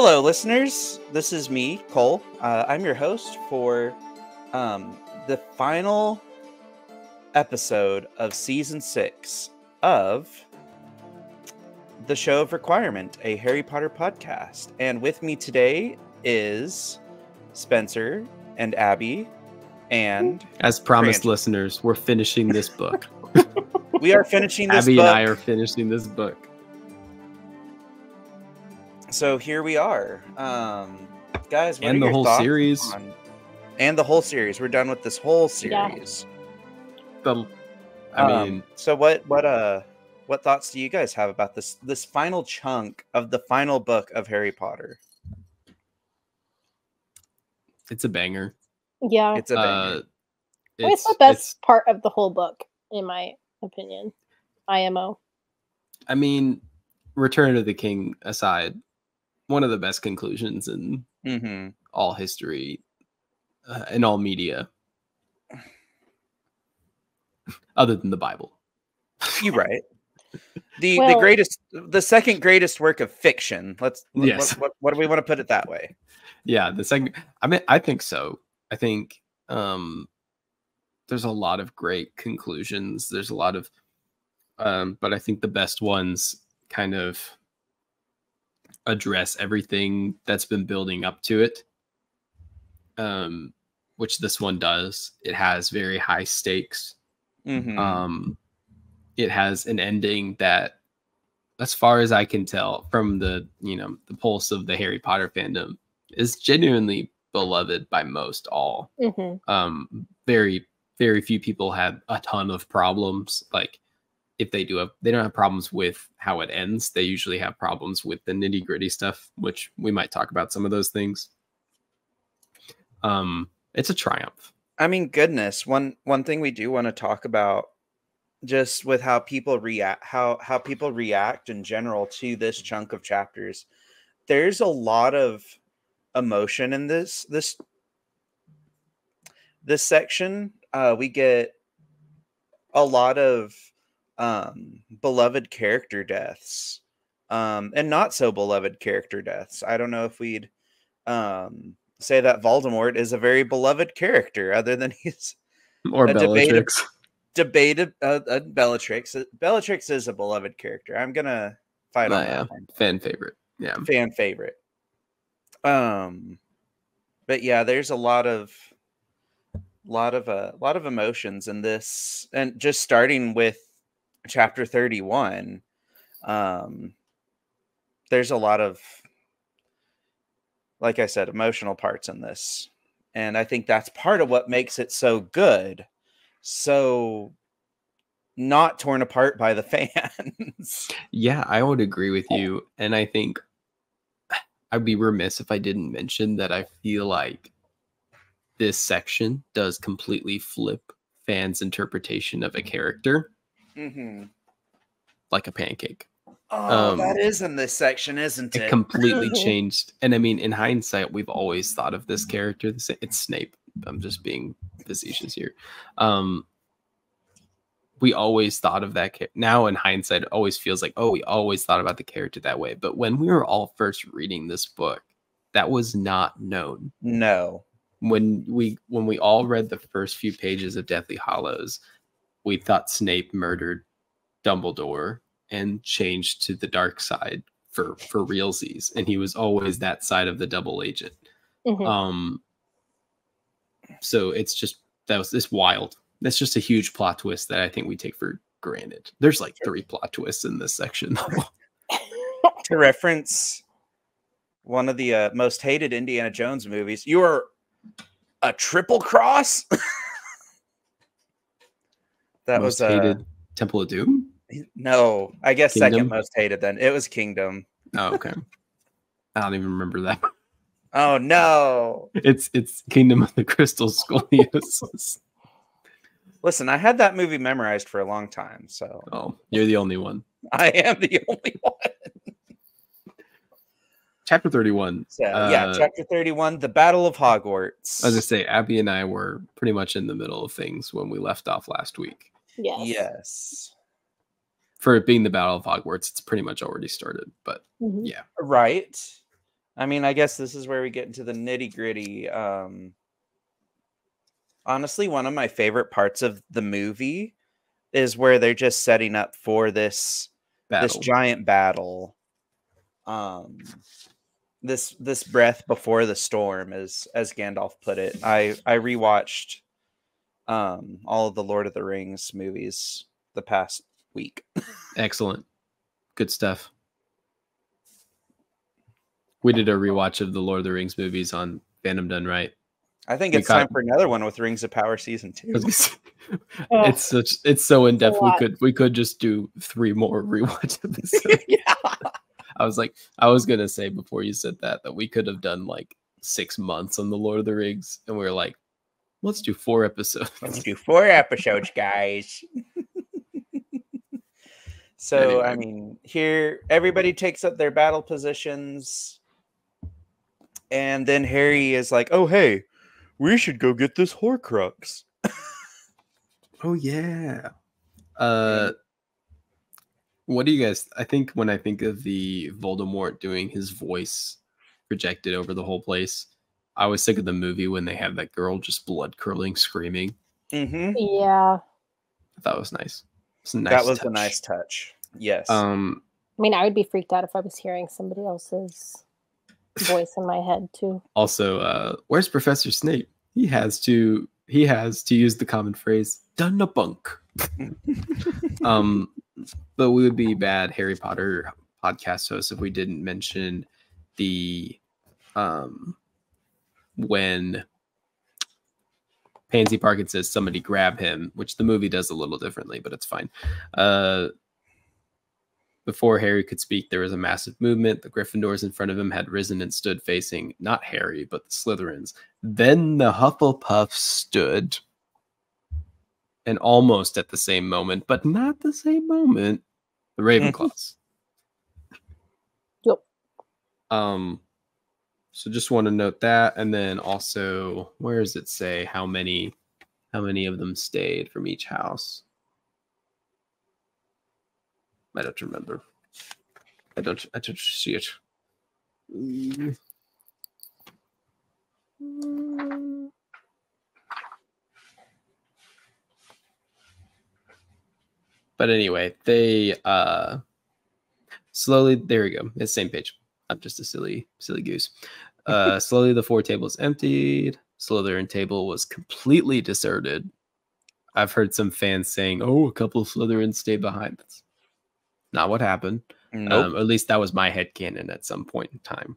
Hello, listeners. This is me, Cole. I'm your host for the final episode of Season 6 of The Show of Requirement, a Harry Potter podcast. And with me today is Spencer and Abby and... As promised, Brandon. listeners, we're finishing this book. We are finishing this Abby book. and I are finishing this book. So here we are. Guys, what And are the your whole thoughts series. And the whole series. We're done with this whole series. So what thoughts do you guys have about this final chunk of the final book of Harry Potter? It's a banger. Yeah. It's a banger. It's the best part of the whole book, in my opinion. IMO. I mean, Return of the King aside, one of the best conclusions in all history, in all media, other than the Bible. You're right. The second greatest work of fiction. Yes. What do we want to put it that way? Yeah, the second. I mean, I think so. I think there's a lot of great conclusions. There's a lot of, but I think the best ones kind of address everything that's been building up to it, which this one does. It has very high stakes. It has an ending that, as far as I can tell from the pulse of the Harry Potter fandom, is genuinely beloved by most all. Very, very few people have a ton of problems. Like, if they don't have problems with how it ends. They usually have problems with the nitty gritty stuff, which we might talk about some of those things. It's a triumph. I mean, goodness, one thing we do want to talk about, just with how people react, how people react in general to this chunk of chapters. There's a lot of emotion in this section. We get a lot of beloved character deaths, and not so beloved character deaths. I don't know if we'd say that Voldemort is a very beloved character, other than he's Bellatrix. Bellatrix. Bellatrix is a beloved character. I'm gonna fight on that one. Fan favorite. Yeah, fan favorite. But yeah, there's a lot of emotions in this, and just starting with chapter 31, there's a lot of, like I said, emotional parts in this, and I think that's part of what makes it so good, so not torn apart by the fans. Yeah, I would agree with you, and I think I'd be remiss if I didn't mention that I feel like this section does completely flip fans' interpretation of a character. Like a pancake. Oh, that is in this section, isn't it? It completely changed. And I mean, in hindsight, we've always thought of this character. It's Snape. I'm just being facetious here. We always thought of that. Now, in hindsight, it always feels like, oh, we always thought about the character that way. But when we were all first reading this book, that was not known. No. When we all read the first few pages of Deathly Hallows, we thought Snape murdered Dumbledore and changed to the dark side for realsies, and he was always that side of the double agent. So it's wild. That's just a huge plot twist that I think we take for granted. There's like 3 plot twists in this section. To reference one of the most hated Indiana Jones movies, you are a triple cross. That most was hated Temple of Doom. No, I guess Kingdom? Second most hated. Then it was Kingdom. Oh, okay. I don't even remember that. Oh no! It's Kingdom of the Crystal Scoliosis. Listen, I had that movie memorized for a long time. So you're the only one. I am the only one. Chapter 31. So, chapter 31, the Battle of Hogwarts. As I say, Abby and I were pretty much in the middle of things when we left off last week. Yes. For it being the Battle of Hogwarts, it's pretty much already started. But yeah. Right. I mean, I guess this is where we get into the nitty gritty. Honestly, one of my favorite parts of the movie is where they're just setting up for this giant battle. This breath before the storm, as Gandalf put it. I rewatched all of the Lord of the Rings movies the past week. Excellent. Good stuff. We did a rewatch of the Lord of the Rings movies on Fandom Done Right. I think it's time for another one with Rings of Power season 2. It's so in depth. We could just do 3 more rewatch episodes. Yeah. I was gonna say before you said that we could have done like 6 months on the Lord of the Rings, and we were like, let's do 4 episodes. Let's do 4 episodes, guys. So anyway. I mean, here everybody takes up their battle positions, and then Harry is like, "Oh hey, we should go get this Horcrux." Oh yeah. What do you guys? I think when I think of the Voldemort doing his voice projected over the whole place, I always think of the movie when they have that girl just blood curdling screaming. Mm-hmm. Yeah, that was nice. That was a nice touch. Yes. I mean, I would be freaked out if I was hearing somebody else's voice in my head too. Also, where's Professor Snape? He has to use the common phrase "done a bunk." But we would be bad Harry Potter podcast hosts if we didn't mention the when Pansy Parkin says somebody grab him, which the movie does a little differently, but it's fine. Before Harry could speak, there was a massive movement. The Gryffindors in front of him had risen and stood facing not Harry, but the Slytherins. Then the Hufflepuffs stood. And almost at the same moment, but not the same moment, the Ravenclaws. Yep. So just want to note that, and then also, where does it say how many of them stayed from each house? I don't remember. I don't see it. But anyway, they slowly, there we go. It's the same page. I'm just a silly goose. Slowly the 4 tables emptied. Slytherin table was completely deserted. I've heard some fans saying, "Oh, a couple of Slytherins stayed behind." That's not what happened. Nope. At least that was my headcanon at some point in time.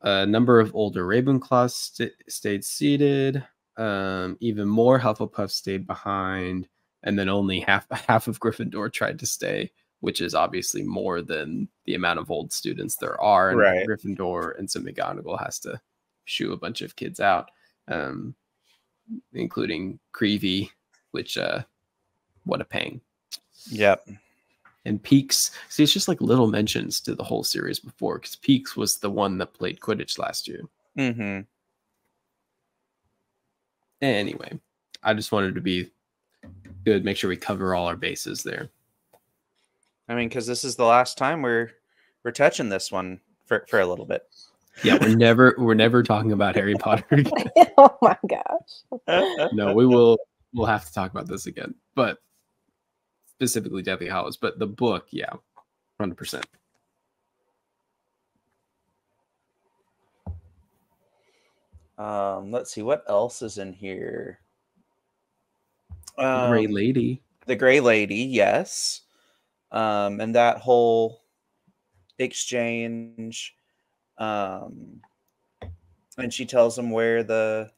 A number of older Ravenclaws stayed seated. Even more Hufflepuffs stayed behind. And then only half of Gryffindor tried to stay, which is obviously more than the amount of old students there are. And right. Gryffindor and so McGonagall has to shoo a bunch of kids out, including Creevy, which what a pang. Yep. And Peaks. See, it's just like little mentions to the whole series before, because Peaks was the one that played Quidditch last year. Mm-hmm. Anyway, I just wanted to be good, make sure we cover all our bases there. I mean, because this is the last time we're touching this one for a little bit. Yeah, we're never talking about Harry Potter again. Oh my gosh. No, we'll have to talk about this again, but specifically Deathly Hallows. But the book, yeah, 100%. Let's see what else is in here. The Gray Lady. The Gray Lady, yes. And that whole exchange. And she tells him where the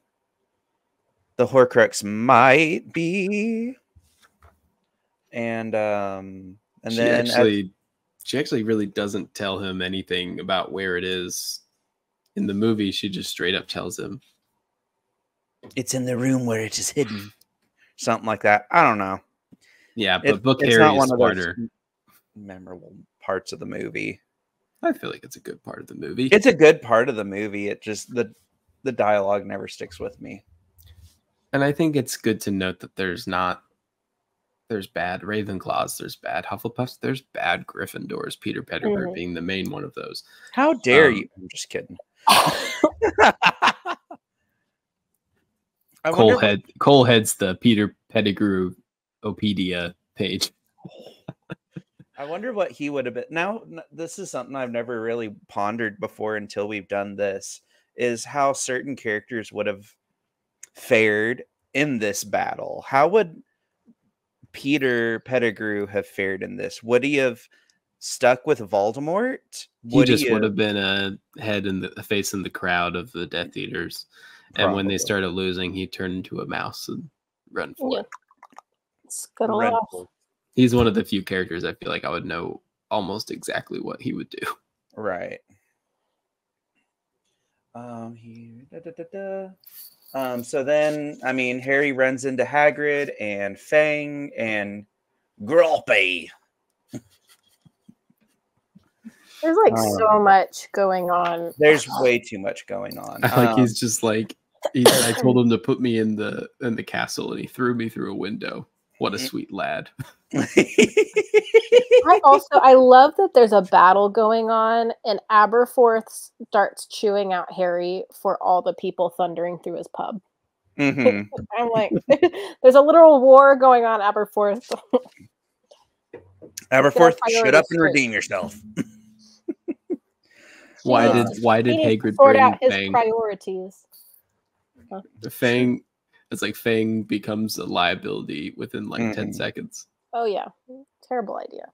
Horcrux might be. And then she actually really doesn't tell him anything about where it is. In the movie, she just straight up tells him it's in the room where it is hidden. Something like that. I don't know. Yeah, but Book Harry is smarter. Memorable parts of the movie. I feel like it's a good part of the movie. It's a good part of the movie. It just the dialogue never sticks with me. And I think it's good to note that there's not there's bad Ravenclaws, there's bad Hufflepuffs, there's bad Gryffindors. Peter Pettigrew being the main one of those. How dare you? I'm just kidding. Cole heads the Peter Pettigrew Opedia page. I wonder what he would have been. Now, this is something I've never really pondered before until we've done this, is how certain characters would have fared in this battle. How would Peter Pettigrew have fared in this? Would he have stuck with Voldemort? Would have been a face in the crowd of the Death Eaters. Probably. And when they started losing, he turned into a mouse and run for it. He's one of the few characters I feel like I would know almost exactly what he would do. Right. So then, I mean, Harry runs into Hagrid and Fang and Gulpy. There's like so much going on. There's way too much going on. He's just like, I told him to put me in the castle, and he threw me through a window. What a sweet lad. I love that there's a battle going on, and Aberforth starts chewing out Harry for all the people thundering through his pub. I'm like, there's a literal war going on, Aberforth. Aberforth, shut up and redeem yourself. Why did Hagrid sort out his Fang? Priorities? Fang, it's like Fang becomes a liability within like 10 seconds. Oh yeah, terrible idea.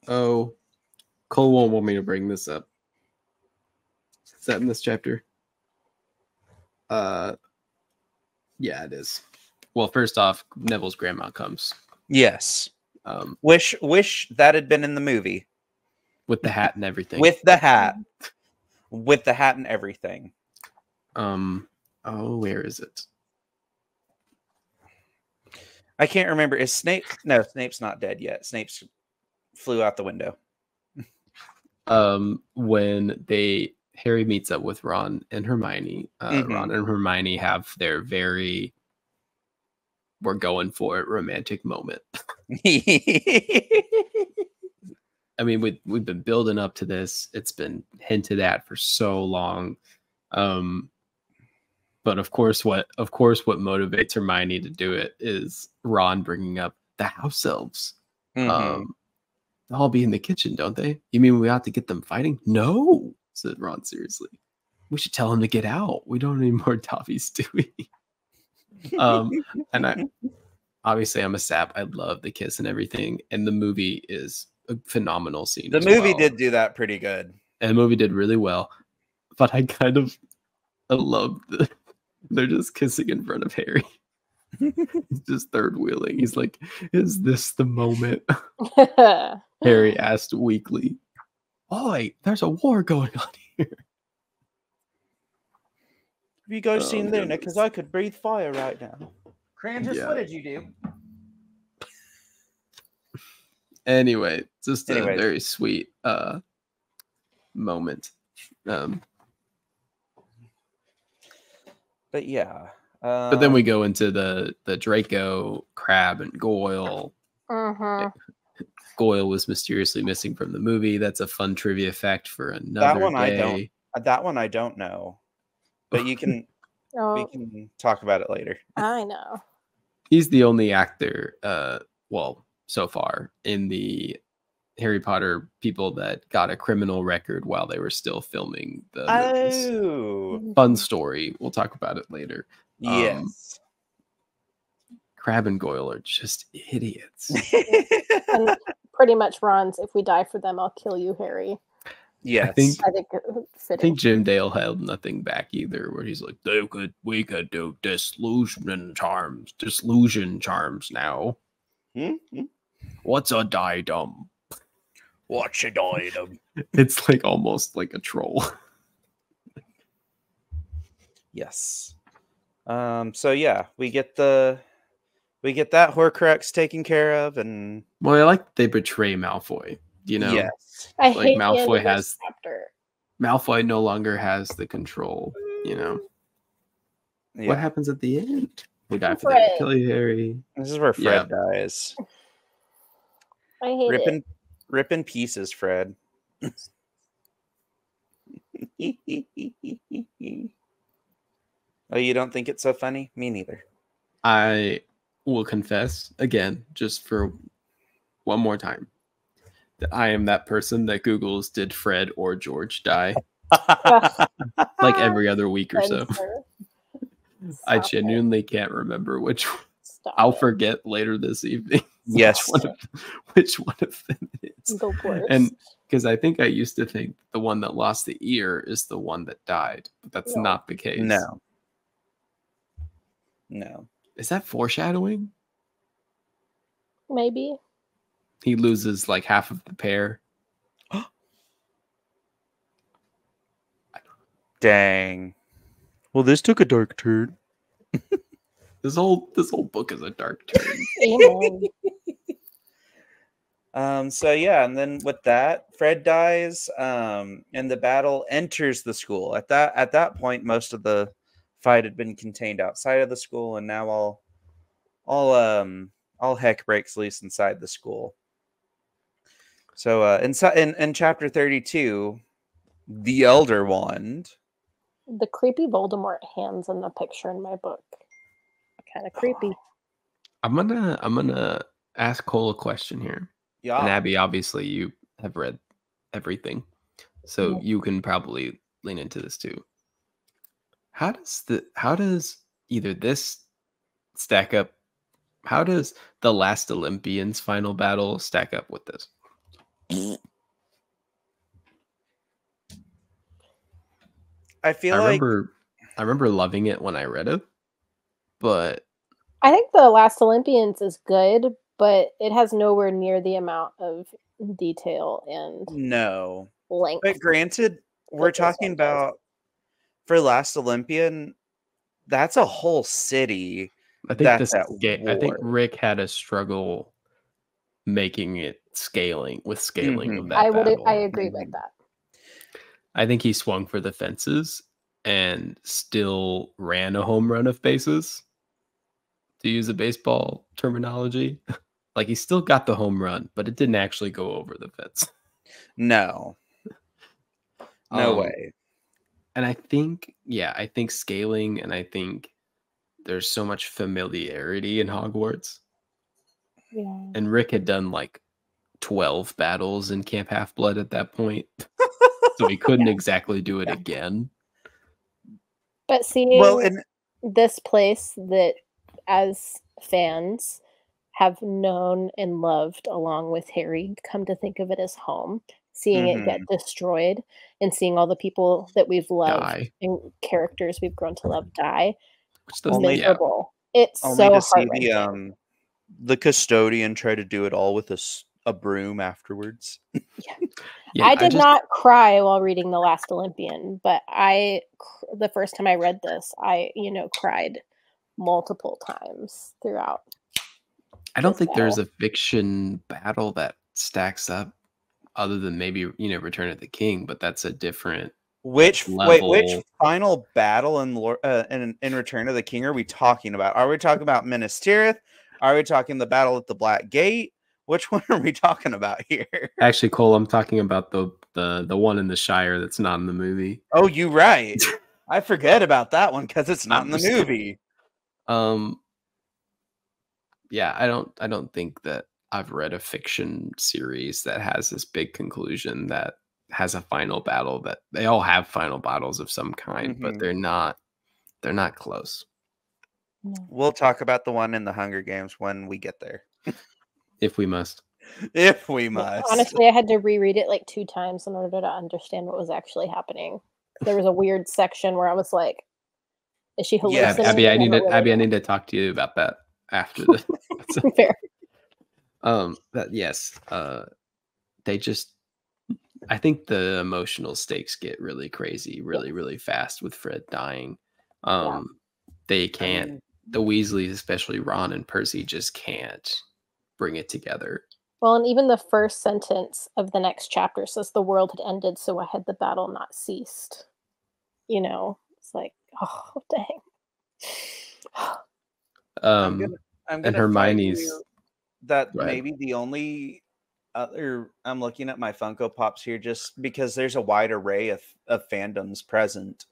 Cole won't want me to bring this up. Is that in this chapter? Yeah, it is. Well, first off, Neville's grandma comes. Yes. Wish that had been in the movie. With the hat and everything. With the hat and everything. Where is it? I can't remember. Is Snape? No, Snape's not dead yet. Snape's flew out the window. When Harry meets up with Ron and Hermione, Ron and Hermione have their very we're going for it romantic moment. I mean, we've been building up to this. It's been hinted at for so long. But of course, what motivates Hermione to do it is Ron bringing up the house elves. They'll all be in the kitchen, don't they? You mean we ought to get them fighting? No, said Ron seriously. We should tell them to get out. We don't need more toffees, do we? And obviously I'm a sap. I love the kiss and everything. And the movie is a phenomenal scene. The movie did do that pretty good. And the movie did really well. But I love they're just kissing in front of Harry. He's just third wheeling. He's like, is this the moment? Harry asked weakly. Oi, there's a war going on here. Have you guys seen Luna? Because I could breathe fire right now. Crantis, what did you do? Anyway, just a very sweet moment. But yeah. But then we go into the Draco, Crabbe, and Goyle. Goyle was mysteriously missing from the movie. That's a fun trivia fact for another day. That one I don't know. But you can we can talk about it later. I know. He's the only actor, so far in the Harry Potter people that got a criminal record while they were still filming the movies. Fun story. We'll talk about it later. Yes. Crabbe and Goyle are just idiots. And pretty much Ron's, if we die for them, I'll kill you, Harry. Yes. I think Jim Dale held nothing back either, where he's like, we could do disillusion charms now. What's a diadem? What's a diadem? It's like almost like a troll. Yes. So yeah, we get that Horcrux taken care of, and I like that they betray Malfoy. You know, yes, I hate Malfoy Malfoy no longer has the control. You know, what happens at the end? We die for that. Kill you, Harry. This is where Fred dies. I hate it. Rip in pieces, Fred. Oh, you don't think it's so funny? Me neither. I will confess again, just for one more time, that I am that person that Googles did Fred or George die like every other week or so. I genuinely can't remember which one. I'll forget later this evening. Yes. which one of them is. The worst. And because I think I used to think the one that lost the ear is the one that died, but that's not the case. No. Is that foreshadowing? Maybe. He loses like half of the pair. Dang. Well, this took a dark turn. This whole book is a dark turn. So yeah, and then with that, Fred dies, and the battle enters the school. At that point, most of the fight had been contained outside of the school, and now all heck breaks loose inside the school. So in chapter 32, the Elder Wand. The creepy Voldemort hands in the picture in my book. Kind of creepy. I'm gonna ask Cole a question here. Yeah. And Abby, obviously you have read everything, so you can probably lean into this too. How does either this stack up? How does the Last Olympians final battle stack up with this? I remember loving it when I read it, but I think the Last Olympians is good, but it has nowhere near the amount of detail and length. But granted, we're talking about for Last Olympian, that's a whole city. I think Rick had a struggle making it scaling of that battle. I agree with that. I think he swung for the fences and still ran a home run of bases, to use a baseball terminology. Like, he still got the home run, but it didn't actually go over the fence. No way. And I think scaling, and I think there's so much familiarity in Hogwarts. Yeah. And Rick had done like 12 battles in Camp Half-Blood at that point. So he couldn't exactly do it again. But seeing this place that as fans have known and loved along with Harry, come to think of it as home, seeing it get destroyed and seeing all the people that we've loved and characters we've grown to love die. Which miserable. It's only so to see heart-wrenching. the custodian try to do it all with a broom afterwards. I did not cry while reading The Last Olympian, but the first time I read this, I cried multiple times throughout. I don't think there's a fiction battle that stacks up other than maybe Return of the King, but that's a different which final battle in Return of the King are we talking about? Are we talking about Minas Tirith? Are we talking the battle at the Black Gate? Which one are we talking about here? Actually, Cole, I'm talking about the one in the Shire that's not in the movie. Oh, you're right. I forget about that one because it's not in the movie. Yeah, I don't think that I've read a fiction series that has this big conclusion that has a final battle. That they all have final battles of some kind, but they're not close. We'll talk about the one in the Hunger Games when we get there. If we must. If we must. Honestly, I had to reread it like 2 times in order to understand what was actually happening. There was a weird section where I was like, is she hallucinating? Yeah, Abby, I need to talk to you about that after this. Fair. I think the emotional stakes get really crazy really, really fast with Fred dying. They can't, the Weasleys, especially Ron and Percy, just can't bring it together. Well, and even the first sentence of the next chapter says the world had ended, so why had the battle not ceased? It's like, oh, dang. I'm gonna Hermione's fight you that go ahead. maybe the only other, I'm looking at my Funko Pops here just because there's a wide array of fandoms present.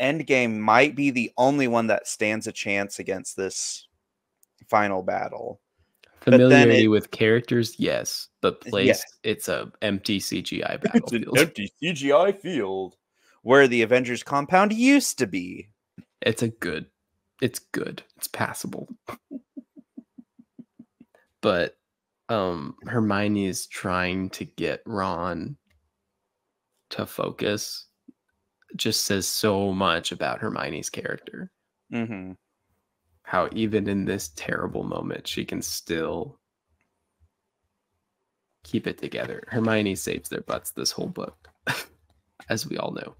Endgame might be the only one that stands a chance against this final battle. Familiarity with characters, yes, but place, Yes. it's a empty CGI It's battlefield. an empty CGI field where the Avengers compound used to be. It's good. It's passable. But Hermione is trying to get Ron to focus. Just says so much about Hermione's character. Mm-hmm. How even in this terrible moment, she can still keep it together. Hermione saves their butts this whole book, as we all know.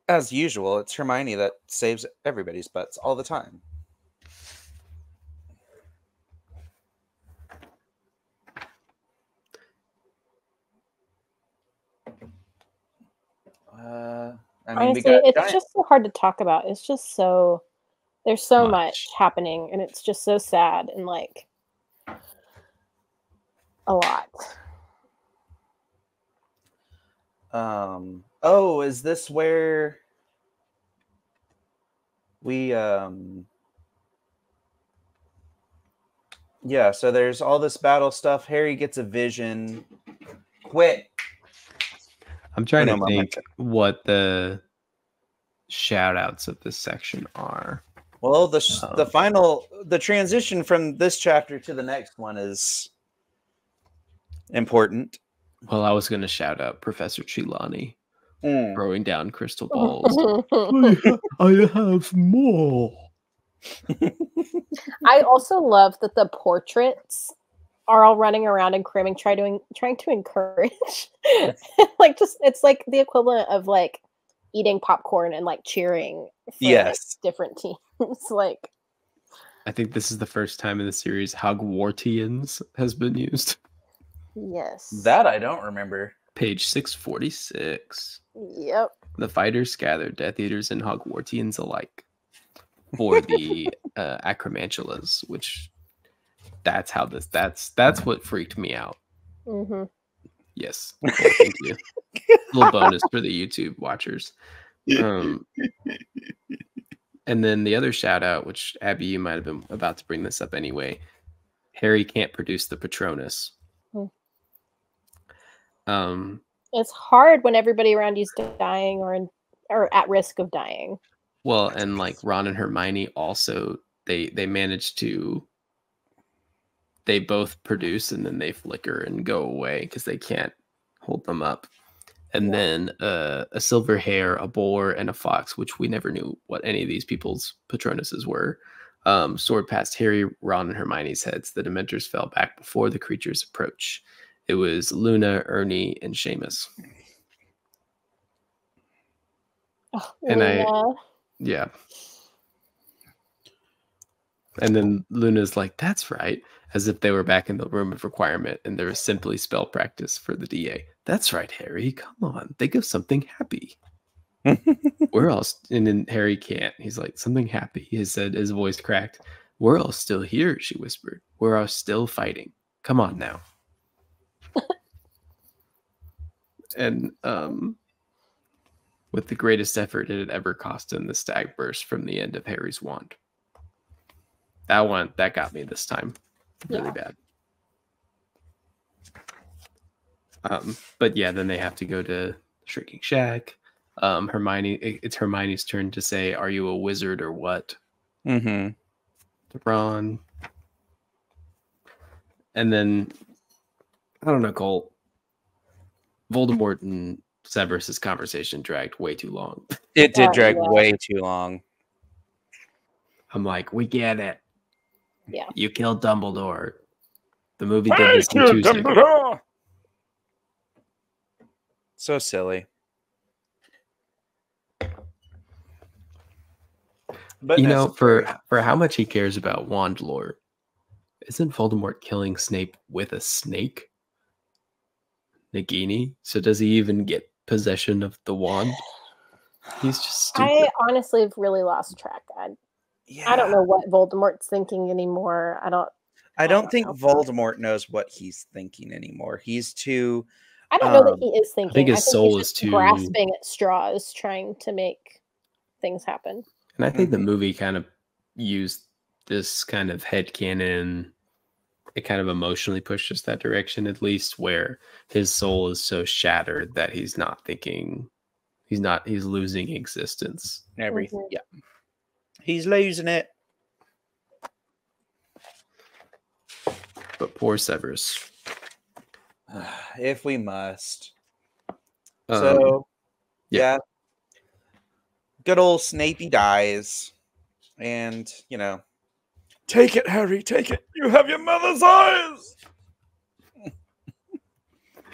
As usual, it's Hermione that saves everybody's butts all the time. Honestly, it's just so hard to talk about. It's just so, there's so much happening, and it's just so sad and like a lot. Oh, is this where we yeah, so there's all this battle stuff. Harry gets a vision. Quit. I'm trying to think what the shout outs of this section are. Well, the transition from this chapter to the next one is important. Well, I was going to shout out Professor Chilani throwing down crystal balls. I have more. I also love that the portraits are all running around and cramming, trying to encourage. Like, just, it's like the equivalent of like eating popcorn and like cheering for like, different teams. Like, I think this is the first time in the series Hogwartians has been used. Yes. That I don't remember. Page 646. Yep. The fighters gather, Death Eaters and Hogwartians alike, for the Acromantulas, which that's what freaked me out. Mm-hmm. Yes. Well, thank you. Little bonus for the YouTube watchers. And then the other shout out, which Abby, you might have been about to bring this up anyway. Harry can't produce the Patronus. It's hard when everybody around you's dying or at risk of dying. Well, and like Ron and Hermione also, they manage to, they both produce and then they flicker and go away because they can't hold them up. And then a silver hare, a boar, and a fox, which we never knew what any of these people's Patronuses were, soared past Harry, Ron, and Hermione's heads. The Dementors fell back before the creature's approach. It was Luna, Ernie, and Seamus. Oh, and yeah. And then Luna's like, that's right. As if they were back in the room of requirement and there was simply spell practice for the DA. That's right, Harry. Come on. Think of something happy. Where else? And then Harry can't. He's like, something happy. He said, his voice cracked. We're all still here, she whispered. We're all still fighting. Come on now. And with the greatest effort it had ever cost him, the stag burst from the end of Harry's wand. That got me this time. Really bad. But yeah, then they have to go to Shrieking Shack. It's Hermione's turn to say, are you a wizard or what? Mm-hmm. To Ron. And then, I don't know, Cole. Voldemort and Severus's conversation dragged way too long. It did drag way too long. I'm like, we get it. Yeah. You killed Dumbledore. The movie did this on Tuesday. Dumbledore! So silly. But you know, for how much he cares about wand lore, isn't Voldemort killing Snape with a snake? Nagini? So does he even get possession of the wand? He's just stupid. I honestly have really lost track. I don't know what Voldemort's thinking anymore. I don't think Voldemort knows what he's thinking anymore. He's too. I don't know that he is thinking. I think his soul he's is too grasping at straws, trying to make things happen. And I think the movie kind of used this kind of headcanon. It kind of emotionally pushed us that direction, at least, where his soul is so shattered that he's not thinking. He's losing existence. Everything. Yeah. He's losing it. But poor Severus. If we must. So, yeah. Good old Snapey dies. And, take it, Harry, take it. You have your mother's eyes.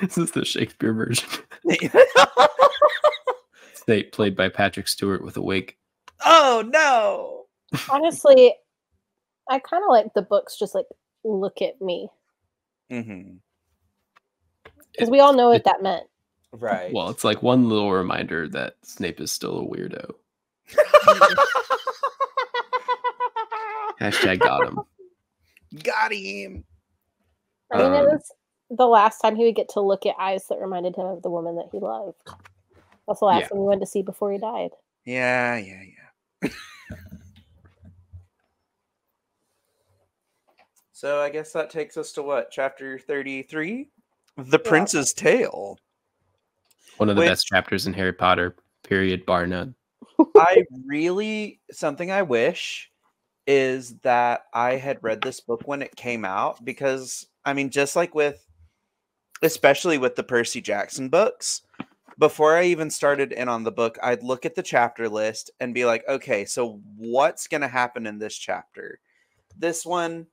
This is the Shakespeare version. Snape played by Patrick Stewart with a wig. Oh, no. Honestly, I kind of like the books just like, look at me. Mm-hmm. Because we all know what that meant. Right. Well, it's like one little reminder that Snape is still a weirdo. Hashtag got him. Got him. I mean, it was the last time he would get to look at eyes that reminded him of the woman that he loved. That's the last thing he wanted to see before he died. Yeah. So I guess that takes us to what? Chapter 33? The Prince's Tale. One of the best chapters in Harry Potter, period, bar none. Something I wish is that I had read this book when it came out, because, I mean, just like especially with the Percy Jackson books, before I even started in on the book, I'd look at the chapter list and be like, okay, so what's going to happen in this chapter? This one,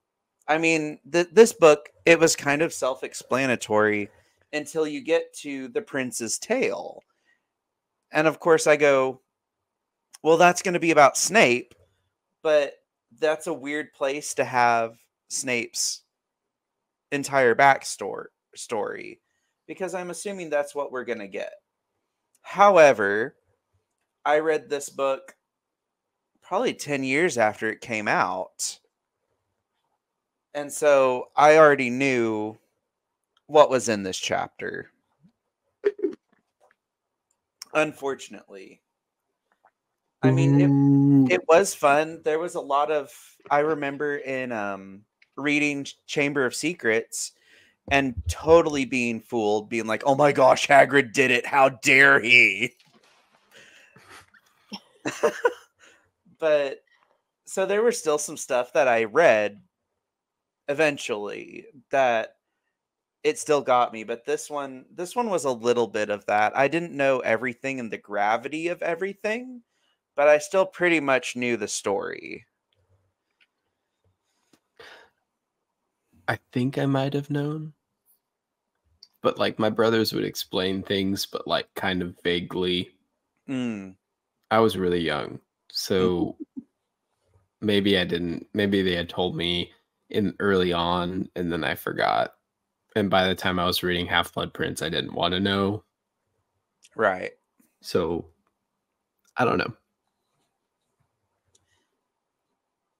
I mean, this book, it was kind of self-explanatory until you get to the Prince's Tale. And of course I go, well, that's going to be about Snape, but that's a weird place to have Snape's entire backstory, because I'm assuming that's what we're going to get. However, I read this book probably 10 years after it came out. And so I already knew what was in this chapter. Unfortunately. I mean, it was fun. There was a lot of, I remember in reading Chamber of Secrets and totally being fooled, being like, oh my gosh, Hagrid did it. How dare he? But so there were still some stuff that I read eventually that it still got me. But this one was a little bit of that. I didn't know everything and the gravity of everything, but I still pretty much knew the story. I think I might have known. But like my brothers would explain things, but like kind of vaguely. I was really young. So maybe I didn't. Maybe they had told me in early on and then I forgot. And by the time I was reading Half-Blood Prince, I didn't want to know. Right. So I don't know.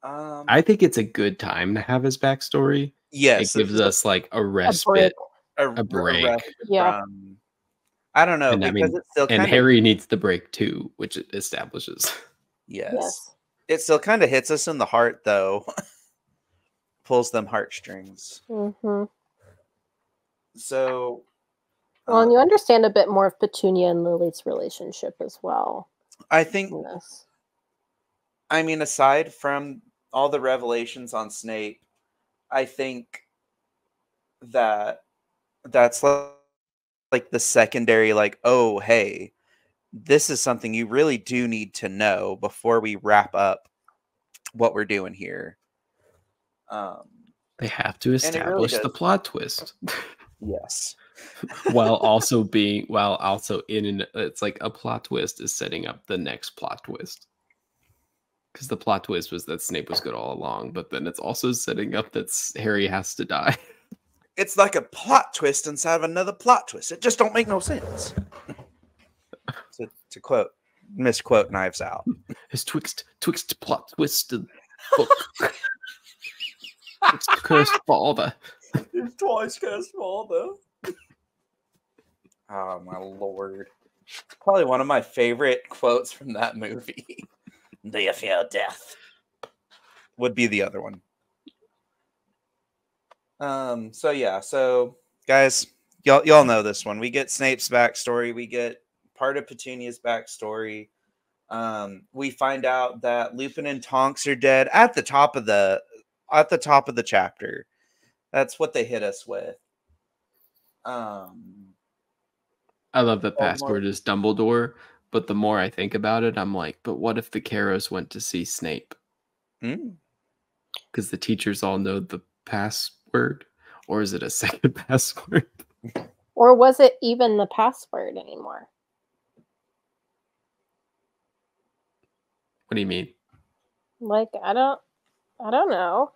I think it's a good time to have his backstory. Yes. It gives us like a respite. A break. Yeah. I don't know. And because I mean, it's still and Harry needs the break too, which it establishes. Yes. It still kind of hits us in the heart, though. Pulls them heartstrings. Mm-hmm. So. Well, and you understand a bit more of Petunia and Lily's relationship as well. I think. I mean, aside from all the revelations on Snape, I think that's like the secondary, like, oh, hey, this is something you really do need to know before we wrap up what we're doing here. They have to establish the plot twist. Yes. while also it's like a plot twist is setting up the next plot twist. Because the plot twist was that Snape was good all along, but then it's also setting up that Harry has to die. It's like a plot twist inside of another plot twist. It just don't make no sense. to quote misquote Knives Out. His twixt plot twisted book. It's cursed father. It's twice cursed father. Oh my lord. Probably one of my favorite quotes from that movie. Do you fear death? Would be the other one. So guys, y'all know this one. We get Snape's backstory. We get part of Petunia's backstory. We find out that Lupin and Tonks are dead at the top of the chapter. That's what they hit us with. I love that password is Dumbledore, but the more I think about it, I'm like, but what if the Carrows went to see Snape? Because the teachers all know the password, or is it a second password? Or was it even the password anymore? What do you mean? Like, I don't know.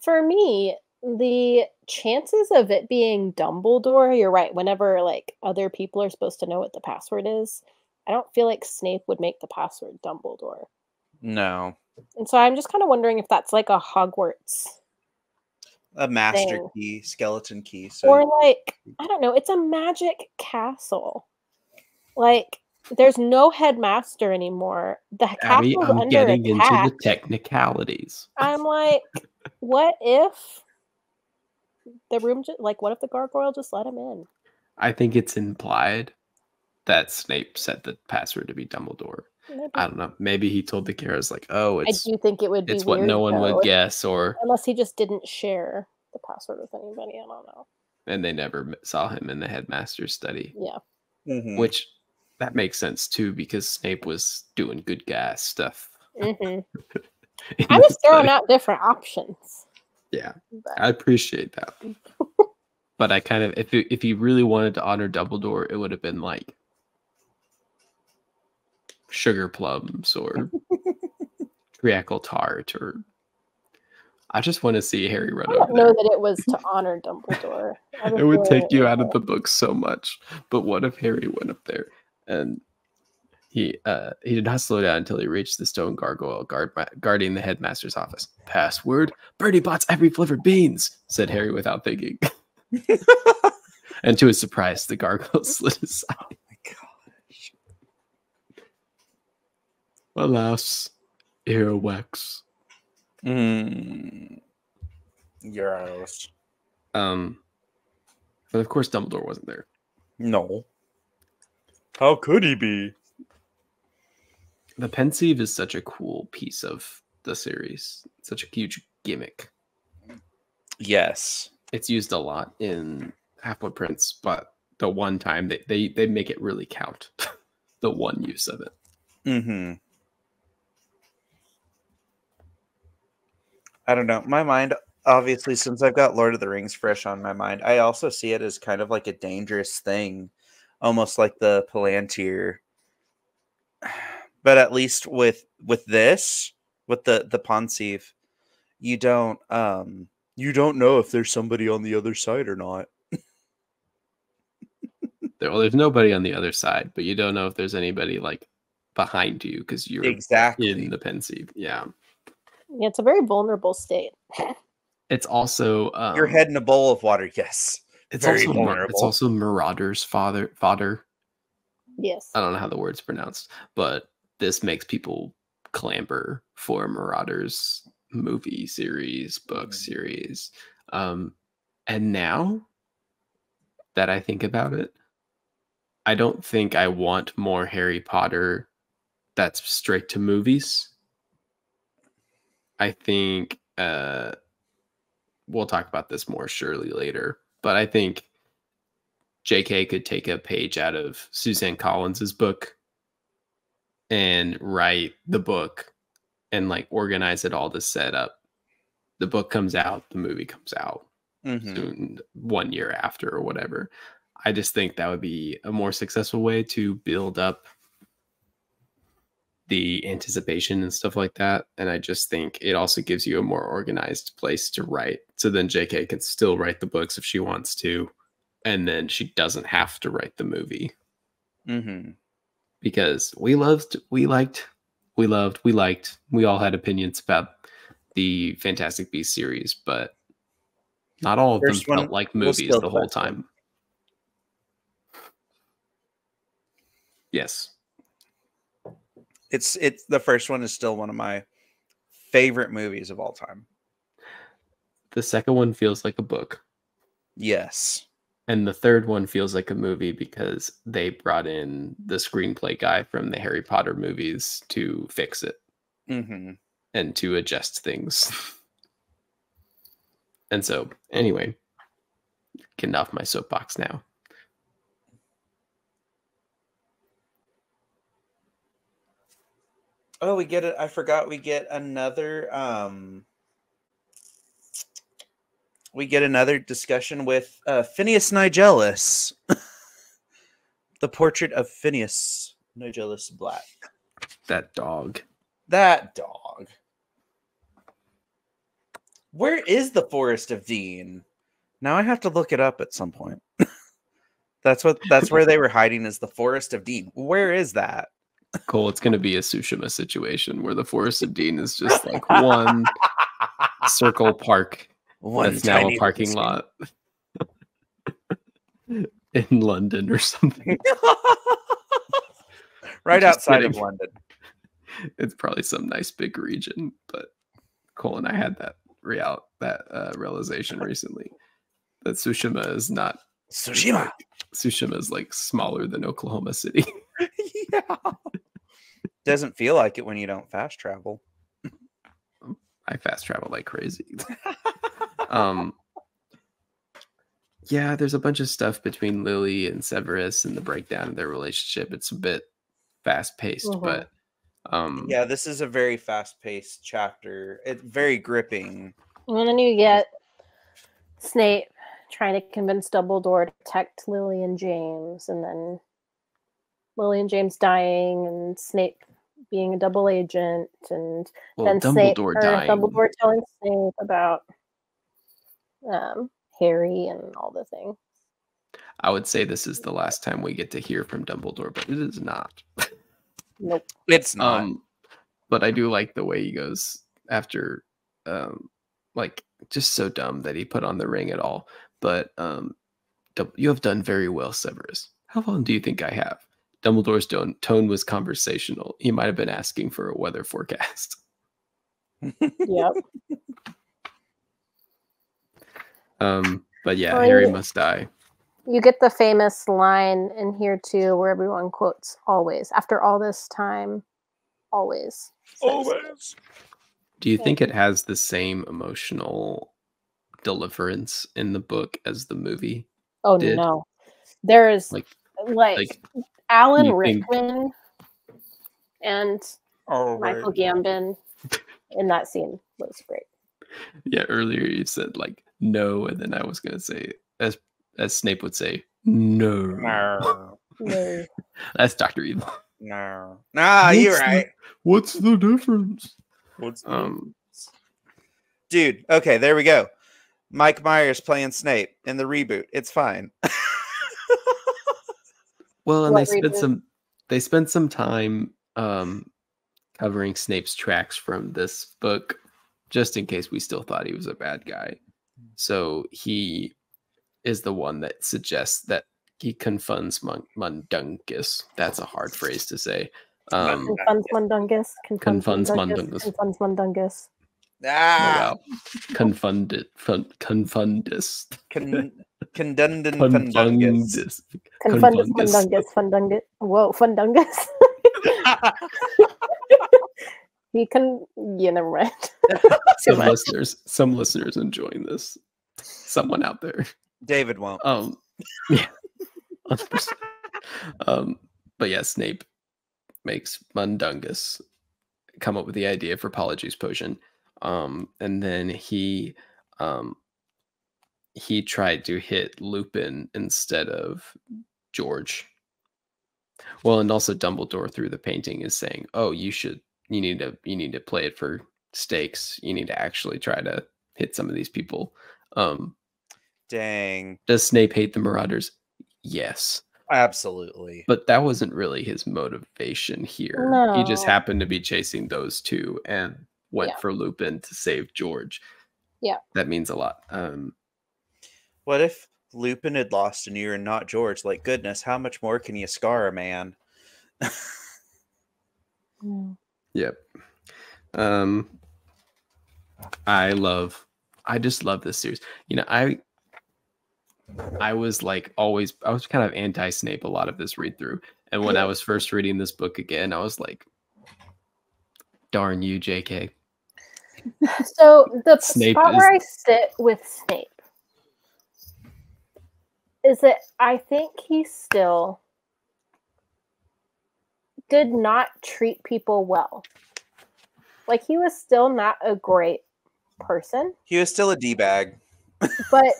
For me, the chances of it being Dumbledore, you're right, whenever like other people are supposed to know what the password is, I don't feel like Snape would make the password Dumbledore. No. And so I'm just kind of wondering if that's like a Hogwarts master thing. Key, skeleton key. Or like, I don't know, it's a magic castle. Like, there's no headmaster anymore. The Abby, castle's I'm under getting attack. into the technicalities. I'm like, what if the room what if the gargoyle just let him in? I think it's implied that Snape set the password to be Dumbledore. Maybe. I don't know. Maybe he told the Carrows like, "Oh, I do think it would be it's weird, what no one would guess," or unless he just didn't share the password with anybody. I don't know. And they never saw him in the headmaster's study. Yeah, which that makes sense too because Snape was doing good guy stuff. I was throwing out different options. Yeah, I appreciate that. But I kind of, if he really wanted to honor Dumbledore, it would have been like sugar plums or treacle tart, or I just want to see Harry run over there. I don't know that it was to honor Dumbledore. It would take you out of the book so much. But what if Harry went up there and he did not slow down until he reached the stone gargoyle guarding the headmaster's office. Password? Bertie Bott's every flavored beans, said Harry without thinking. And to his surprise, the gargoyle slid aside. Oh my gosh. Alas, earwax. Gross. But of course Dumbledore wasn't there. No. How could he be? The pensieve is such a cool piece of the series. Such a huge gimmick. Yes. It's used a lot in Half-Blood Prince, but the one time they make it really count. The one use of it. I don't know. My mind, obviously, since I've got Lord of the Rings fresh on my mind, I also see it as kind of like a dangerous thing. Almost like the Palantir. But at least with this, with the pensieve, you don't know if there's somebody on the other side or not. There's nobody on the other side, but you don't know if there's anybody like behind you because you're exactly in the pensieve. Yeah, it's a very vulnerable state. It's also your head in a bowl of water. Yes, it's very also vulnerable. It's also Marauder's fodder. Yes, I don't know how the word's pronounced, but this makes people clamber for Marauders movie series, book series. And now that I think about it, I don't think I want more Harry Potter that's straight to movies. I think we'll talk about this more surely later, but I think JK could take a page out of Suzanne Collins's book and write the book and like organize it all to set up. The book comes out, the movie comes out soon, 1 year after or whatever. I just think that would be a more successful way to build up the anticipation and stuff like that. And I just think it also gives you a more organized place to write. So then JK can still write the books if she wants to. And then she doesn't have to write the movie. because we all had opinions about the Fantastic Beasts series, but not all of them felt like movies the whole time. Yes. It's the first one is still one of my favorite movies of all time. The second one feels like a book. Yes. And the third one feels like a movie because they brought in the screenplay guy from the Harry Potter movies to fix it and to adjust things. And so, anyway, getting off my soapbox now. Oh, we get it. I forgot we get another discussion with Phineas Nigellus. The portrait of Phineas Nigellus Black. That dog. Where is the Forest of Dean? Now I have to look it up at some point. That's where they were hiding, is the Forest of Dean. Where is that? Cole, it's going to be a Tsushima situation where the Forest of Dean is just like one circle park. That's now a parking lot in London or something. Right outside of London. It's probably some nice big region, but Cole and I had that realization recently that Tsushima is not. Tsushima is like smaller than Oklahoma City. Yeah. Doesn't feel like it when you don't fast travel. I fast travel like crazy. Yeah, there's a bunch of stuff between Lily and Severus and the breakdown of their relationship. It's a bit fast-paced, but yeah, this is a very fast-paced chapter. It's very gripping. And then you get Snape trying to convince Dumbledore to protect Lily and James, and then Lily and James dying, and Snape being a double agent, and then Dumbledore telling Snape about Harry and all the things. I would say this is the last time we get to hear from Dumbledore, but it is not. Nope. It's not. But I do like the way he goes after, like, just so dumb that he put on the ring at all. But you have done very well, Severus. How long do you think I have? Dumbledore's tone was conversational. He might have been asking for a weather forecast. Yep. But yeah, Harry must die. You get the famous line in here too, where everyone quotes "always." After all this time, always. Always. Do you think it has the same emotional deliverance in the book as the movie? Oh did? No, there is like Alan Rickman and Michael Gambon in that scene was great. Yeah, earlier you said like no, and then I was gonna say as Snape would say no. No. That's Dr. Evil. No. Nah, you're right. What's the difference? Dude, okay, there we go. Mike Myers playing Snape in the reboot. It's fine. Well, and they spent some time covering Snape's tracks from this book, just in case we still thought he was a bad guy. So he is the one that suggests that he confunds Mundungus. That's a hard phrase to say. Confunds Mundungus. Confunds Mundungus. Confunds Mundungus. Ah. Oh, wow. Confundus. Condundant Fundungus. Confundus Mundungus. Fundungus. Whoa, Fundungus. Never mind. Some listeners enjoying this. Someone out there. David won't. Yeah. 100%. But yeah, Snape makes Mundungus come up with the idea for Polyjuice Potion. And then he tried to hit Lupin instead of George. Well, and also Dumbledore through the painting is saying, "Oh, you need to play it for stakes. You need to actually try to hit some of these people." Dang. Does Snape hate the Marauders? Yes. Absolutely. But that wasn't really his motivation here. No. He just happened to be chasing those two and went for Lupin to save George. Yeah. That means a lot. What if Lupin had lost an ear and not George? Like, goodness, how much more can you scar a man? Yep. I just love this series. You know, I was like I was kind of anti-Snape a lot of this read through. And when I was first reading this book again, I was like, darn you, JK. So the Snape spot where I sit with Snape is that I think he still did not treat people well. Like, he was still not a great person. He was still a D-bag. But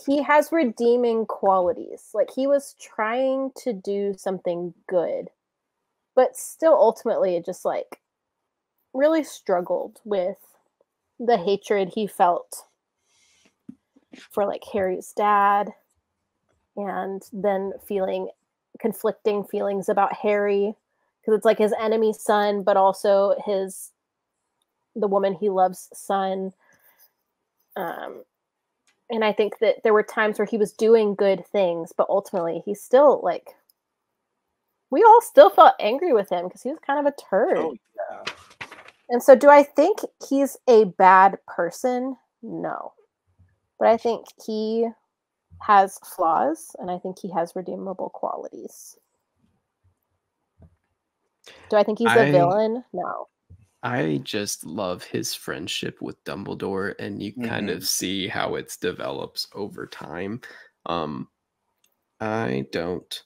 he has redeeming qualities. Like, he was trying to do something good, but still ultimately just like really struggled with the hatred he felt for like Harry's dad, and then feeling conflicting feelings about Harry, because it's like his enemy's son, but also the woman he loves son. And I think that there were times where he was doing good things, but ultimately he still, like, we all still felt angry with him because he was kind of a turd. Oh, yeah. And so do I think he's a bad person? No. But I think he has flaws, and I think he has redeemable qualities. Do I think he's a villain? No. I just love his friendship with Dumbledore, and you kind of see how it develops over time. I don't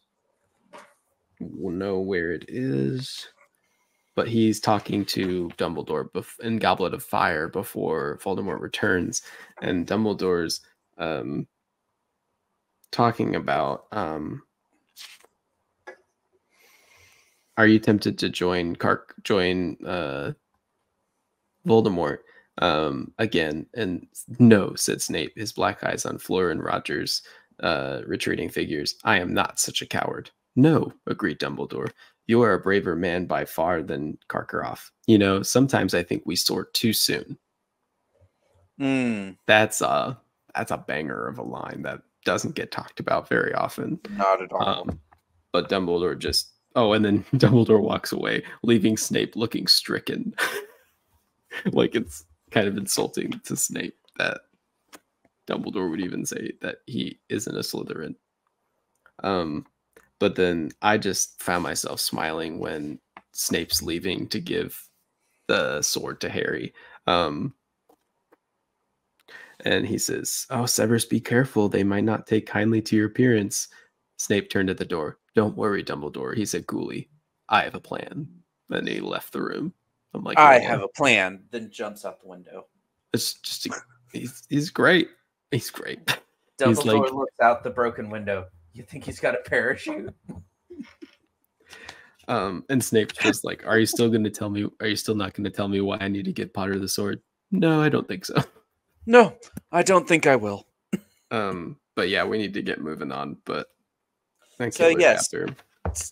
know where it is, but he's talking to Dumbledore in Goblet of Fire before Voldemort returns, and Dumbledore's talking about are you tempted to join Voldemort again? And no, said Snape, his black eyes on Fleur and Roger's retreating figures. I am not such a coward. No, agreed Dumbledore. You are a braver man by far than Karkaroff. You know, sometimes I think we soar too soon. That's a banger of a line that doesn't get talked about very often. Not at all. But Dumbledore just and then Dumbledore walks away, leaving Snape looking stricken. Like, it's kind of insulting to Snape that Dumbledore would even say that he isn't a Slytherin. But then I just found myself smiling when Snape's leaving to give the sword to Harry. And he says, "Oh, Severus, be careful. They might not take kindly to your appearance." Snape turned at the door. "Don't worry, Dumbledore," he said coolly. "I have a plan." And he left the room. I'm like, I have a plan. Then jumps out the window. It's just he's great. He's great. Dumbledore looks out the broken window. You think he's got a parachute? And Snape's just like, "Are you still going to tell me? Are you still not going to tell me why I need to get Potter the sword?" "No, I don't think so." No, I don't think I will. But yeah, we need to get moving on. But so yes.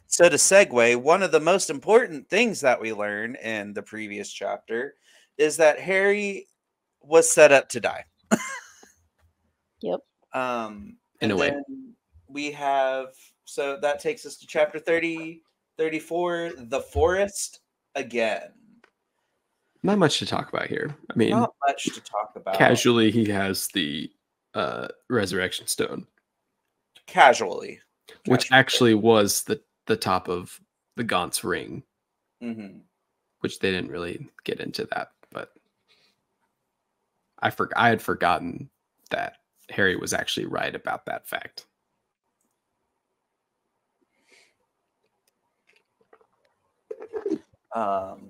So to segue, one of the most important things that we learn in the previous chapter is that Harry was set up to die. Yep. In a way. We have, so that takes us to chapter 34, The Forest Again. Not much to talk about here. I mean, not much to talk about. Casually, he has the Resurrection Stone. Casually. Which actually was the top of the Gaunt's ring. Which they didn't really get into that, but I had forgotten that Harry was actually right about that fact.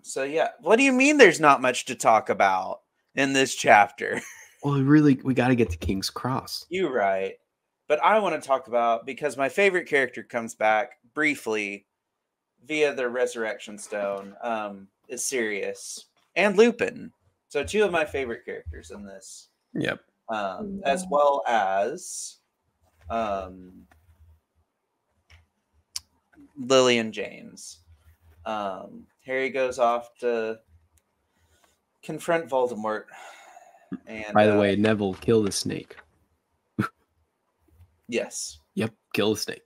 So yeah, what do you mean there's not much to talk about in this chapter? Well, we got to get to King's Cross. You're right. But I want to talk about, because my favorite character comes back briefly via the Resurrection Stone, is Sirius and Lupin. So two of my favorite characters in this. Yep. As well as Lily and James. Harry goes off to confront Voldemort. And by the way, Neville, kill the snake. Yes. Yep, kill the snake.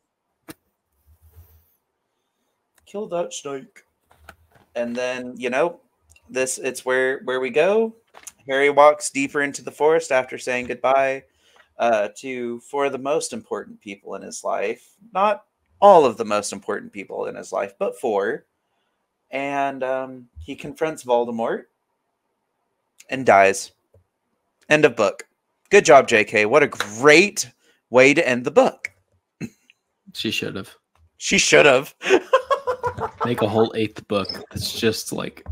Kill that snake. And then, it's where we go. Harry walks deeper into the forest after saying goodbye to four of the most important people in his life. Not all of the most important people in his life, but four. And he confronts Voldemort and dies. End of book. Good job, JK. What a great way to end the book. She should have. She should have. Make a whole 8th book. It's just like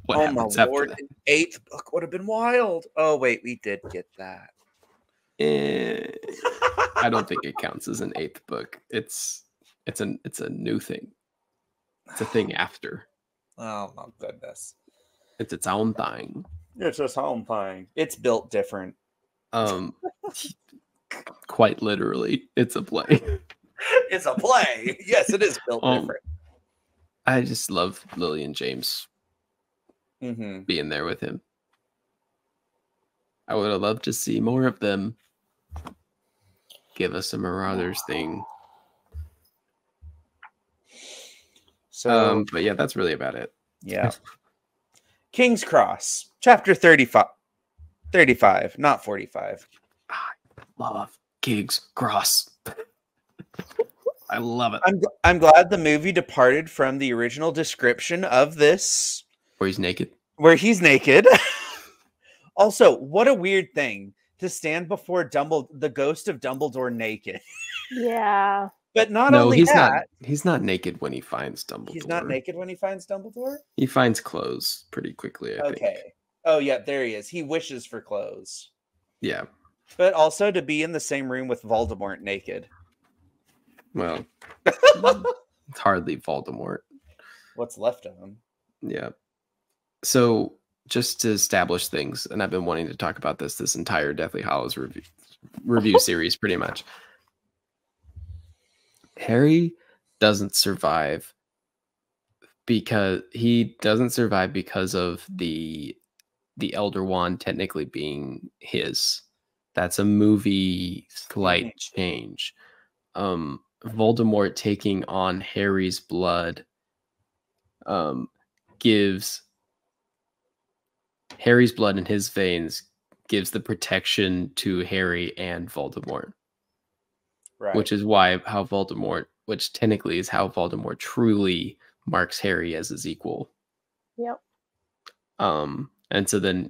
what happens after that. An 8th book would have been wild. Oh wait, we did get that. I don't think it counts as an 8th book. It's a new thing. It's a thing after. Oh my goodness. It's its own thing. It's its own thing. It's built different. Quite literally, it's a play. It's a play. Yes, it is built different. I just love Lily and James being there with him. I would have loved to see more of them. Give us a Marauders thing. So, but yeah, that's really about it. Yeah. King's Cross, chapter 35. 35, not 45. I love King's Cross. I love it. I'm glad the movie departed from the original description of this. Where he's naked. Also, what a weird thing to stand before the ghost of Dumbledore naked. Yeah. But not only that. He's not naked when he finds Dumbledore. He's not naked when he finds Dumbledore? He finds clothes pretty quickly, I think. Okay. Oh, yeah, there he is. He wishes for clothes. Yeah. But also to be in the same room with Voldemort naked. Well, it's hardly Voldemort. What's left of him. Yeah. So, just to establish things, and I've been wanting to talk about this entire Deathly Hallows review series, pretty much. Harry doesn't survive because of the Elder Wand technically being his. That's a movie slight change. Voldemort taking on Harry's blood gives Harry's blood in his veins gives the protection to Harry and Voldemort. Right. Which technically is how Voldemort truly marks Harry as his equal. Yep. And so then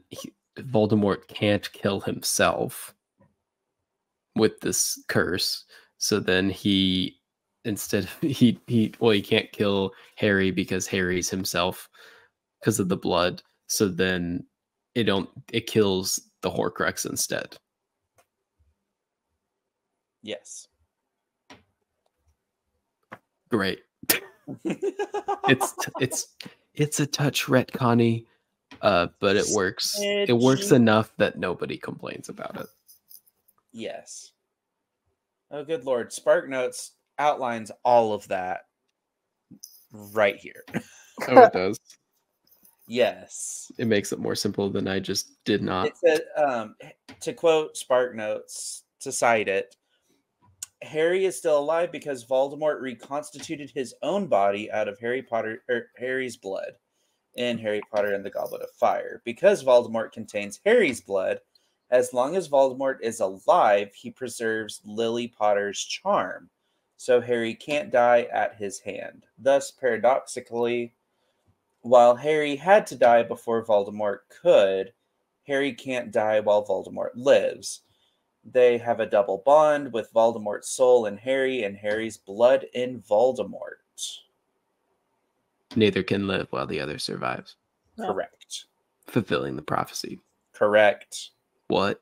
Voldemort can't kill himself with this curse. So then he can't kill Harry because Harry's himself because of the blood. So then it kills the Horcrux instead. Yes. Great. it's a touch retconny, but it works. It works enough that nobody complains about it. Yes. Oh, good Lord. SparkNotes outlines all of that right here. Oh, it does? Yes. It makes it more simple than I just did not. It said, to quote SparkNotes, to cite it, Harry is still alive because Voldemort reconstituted his own body out of Harry's blood in Harry Potter and the Goblet of Fire. Because Voldemort contains Harry's blood, as long as Voldemort is alive, he preserves Lily Potter's charm, so Harry can't die at his hand. Thus, paradoxically, while Harry had to die before Voldemort could, Harry can't die while Voldemort lives. They have a double bond with Voldemort's soul in Harry and Harry's blood in Voldemort. Neither can live while the other survives. Correct. Fulfilling the prophecy. Correct. What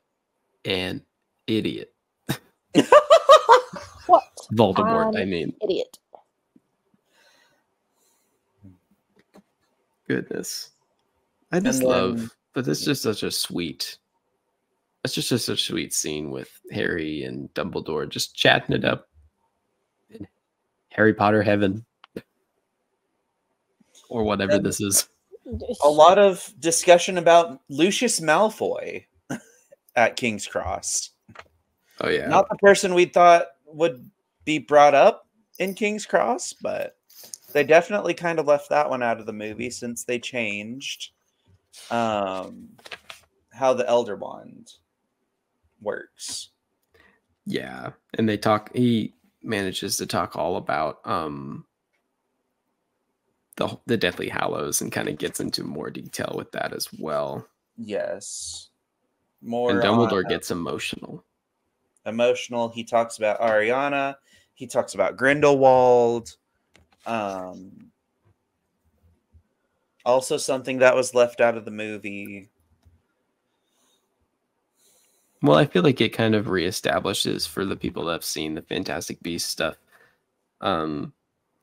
an idiot. What? Voldemort, I mean. Idiot. Goodness. I just love, but it's just such a sweet. It's just such a sweet scene with Harry and Dumbledore just chatting it up. And Harry Potter heaven. Or whatever this is. A lot of discussion about Lucius Malfoy at King's Cross. Oh, yeah. Not the person we thought would be brought up in King's Cross, but they definitely kind of left that one out of the movie since they changed how the Elder Wand works. Yeah. And he manages to talk all about the Deathly Hallows and kind of gets into more detail with that as well. Yes. More. And Dumbledore gets emotional. He talks about Ariana. He talks about Grindelwald. Also something that was left out of the movie. Well, I feel like it kind of reestablishes for the people that have seen the Fantastic Beasts stuff.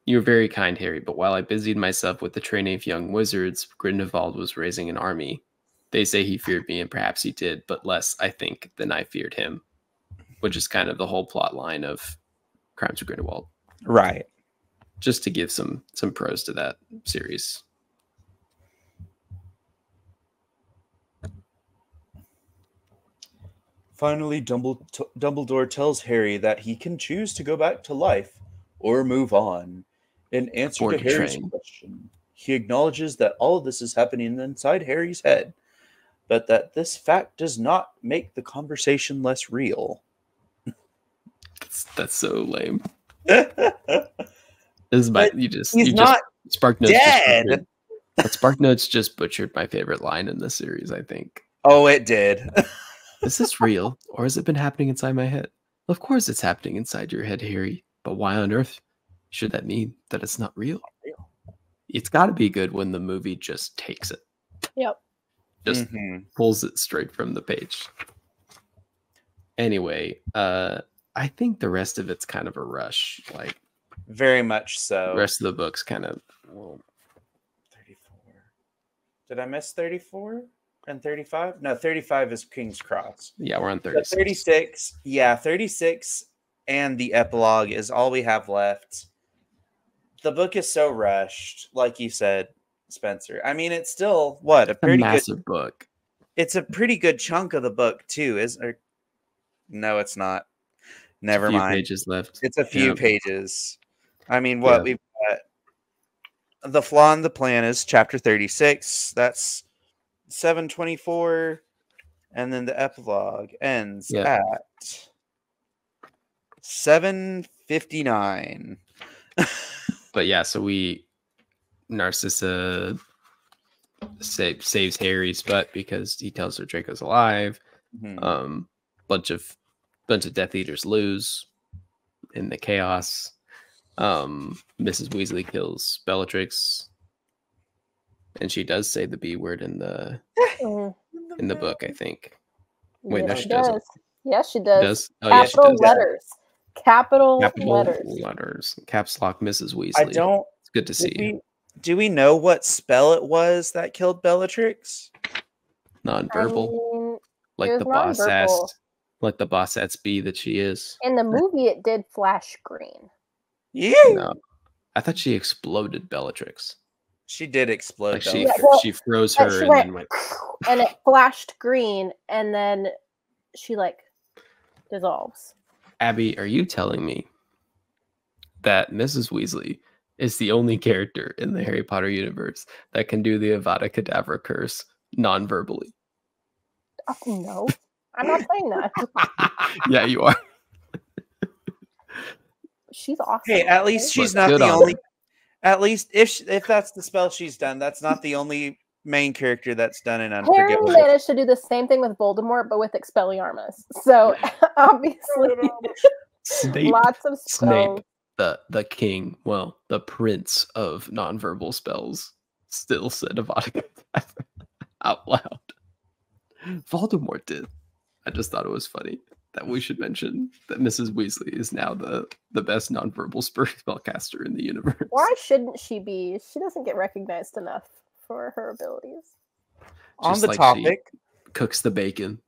You're very kind, Harry, but while I busied myself with the training of young wizards, Grindelwald was raising an army. They say he feared me, and perhaps he did, but less, I think, than I feared him. Which is kind of the whole plot line of Crimes of Grindelwald. Right. Just to give some pros to that series. Finally, Dumbledore tells Harry that he can choose to go back to life or move on. In answer to Harry's question, he acknowledges that all of this is happening inside Harry's head, but that this fact does not make the conversation less real. That's so lame. He's not Spark Notes dead. But Spark Notes just butchered my favorite line in the series, I think. Oh, it did. Is this real, or has it been happening inside my head? Of course it's happening inside your head, Harry. But why on earth should that mean that it's not real? It's got to be good when the movie just takes it. Yep. Just pulls it straight from the page. Anyway, I think the rest of it's kind of a rush. Like, very much so. The rest of the book's kind of 34. Did I miss 34 and 35? No, 35 is King's Cross. Yeah, we're on 36. 36. Yeah, 36 and the epilogue is all we have left. The book is so rushed, like you said, Spencer. I mean, it's still a pretty massive book. It's a pretty good chunk of the book too, isn't it? No, it's not. Never mind. Pages left. It's a few pages. I mean, we've got The Flaw in the Plan is chapter 36. That's 724. And then the epilogue ends at 759. But yeah, so Narcissa saves Harry's butt because he tells her Draco's alive. Bunch of Death Eaters lose in the chaos. Mrs. Weasley kills Bellatrix, and she does say the B word in the book, I think. Wait, no, she doesn't. Yes, she does. She does? Oh, Capital yeah, she does. Letters. Capital letters. Caps lock Mrs. Weasley. It's good to see. Do we know what spell it was that killed Bellatrix? Nonverbal. Like the boss asked. Like the boss at speed that she is. In the movie, it did flash green. Yeah. No, I thought she exploded Bellatrix. She did explode. Like she froze her and then went. And it flashed green, and then she dissolves. Abby, are you telling me that Mrs. Weasley is the only character in the Harry Potter universe that can do the Avada Kedavra curse non-verbally? Oh, no. I'm not saying that. Yeah, you are. She's awesome. Hey, at least she's not the only. At least if that's the spell she's done, that's not the only main character that's done in Unforgiven. Harry managed to do the same thing with Voldemort, but with Expelliarmus. So obviously, lots of spells. Snape, the king, the prince of nonverbal spells, still said Avada Kedavra out loud. Voldemort did. I just thought it was funny that we should mention that Mrs. Weasley is now the best nonverbal spellcaster in the universe. Why shouldn't she be? She doesn't get recognized enough for her abilities. On the topic, cooks the bacon.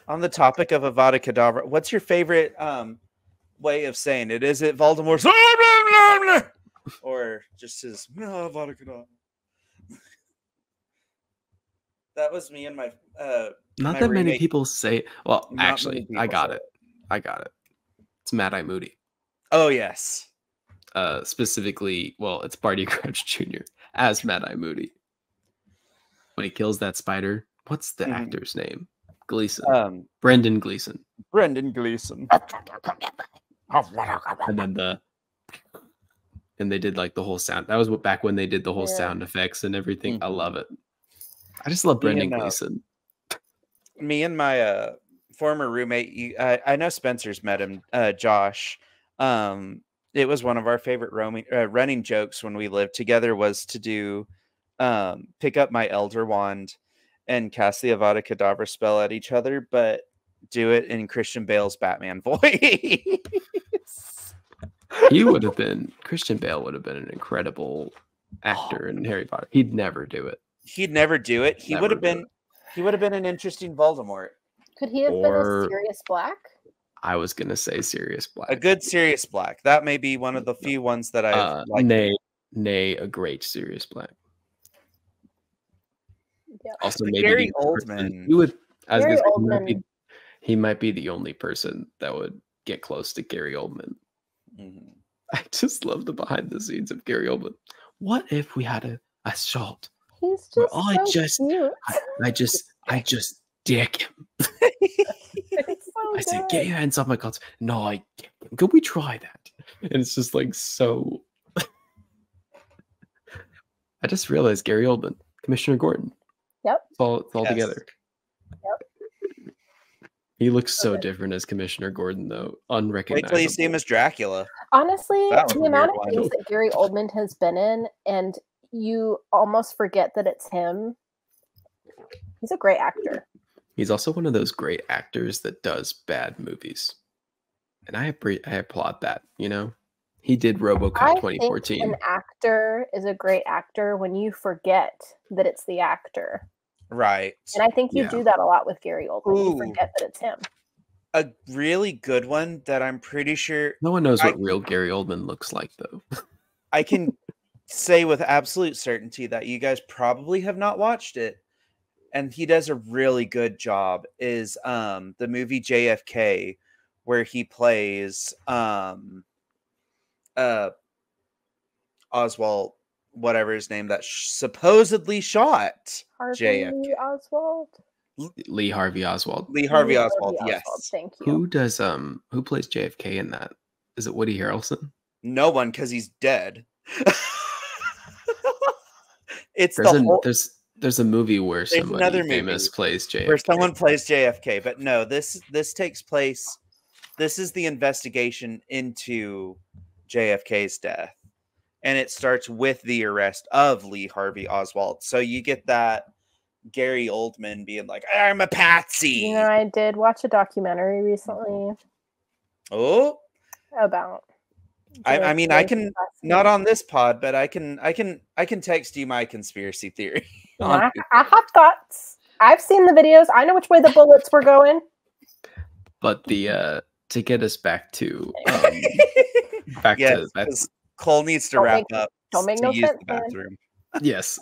On the topic of Avada Kedavra, what's your favorite way of saying it. Is it Voldemort's or just his Avada Kedavra? That was me and my Not my that many roommate. people say. Well, Not many actually, people I got say it. I got it. It's Mad Eye Moody. Oh yes. Specifically, well, it's Barty Crouch Jr. as Mad Eye Moody. When he kills that spider, what's the actor's name? Gleason. Brendan Gleason. Brendan Gleason. And then and they did like the whole sound. That was back when they did the whole sound effects and everything. I love it. I just love Brendan Gleason. Me and my former roommate, I know Spencer's met him, Josh. It was one of our favorite running jokes when we lived together was to do pick up my Elder Wand and cast the Avada Kedavra spell at each other, but do it in Christian Bale's Batman voice. Christian Bale would have been an incredible actor in Harry Potter. He'd never do it. He would have been an interesting Voldemort. Could he have been a Sirius Black? I was gonna say Sirius Black. A good Sirius Black. That may be one of the few ones that I've liked. Nay, a great Sirius Black. Yeah. Also, maybe Gary Oldman. He might be the only person that would get close to Gary Oldman. Mm-hmm. I just love the behind the scenes of Gary Oldman. What if we had a shot? He's just cute. I just dick him. I said, get your hands off my cards. No, I get him. Could we try that? And it's just like so. I just realized Gary Oldman, Commissioner Gordon. Yep. It's all together. Yep. He looks so different as Commissioner Gordon, though. Unrecognizable. Wait till you see him as Dracula. Honestly, the amount of things that Gary Oldman has been in, and you almost forget that it's him. He's a great actor. He's also one of those great actors that does bad movies. And I applaud that, you know? He did RoboCop 2014. An actor is a great actor when you forget that it's the actor. Right. And I think you do that a lot with Gary Oldman. You forget that it's him. A really good one that I'm pretty sure... No one knows what real Gary Oldman looks like, though. I can say with absolute certainty that you guys probably have not watched it. And he does a really good job is the movie JFK, where he plays Oswald, whatever his name, that supposedly shot JFK. Oswald? Lee Harvey Oswald. Lee Harvey Oswald, yes. Thank you. Who plays JFK in that? Is it Woody Harrelson? No one, because he's dead. It's There's a movie where somebody famous plays JFK. Where someone plays JFK, but no, this takes place. This is the investigation into JFK's death, and it starts with the arrest of Lee Harvey Oswald. So you get that Gary Oldman being like, "I'm a patsy." You know, I did watch a documentary recently. Oh, about. I mean, I can not on this pod, but I can text you my conspiracy theory. I have thoughts. I've seen the videos. I know which way the bullets were going. But to get us back to Cole needs to wrap up. Don't make no sense. Bathroom. Yes.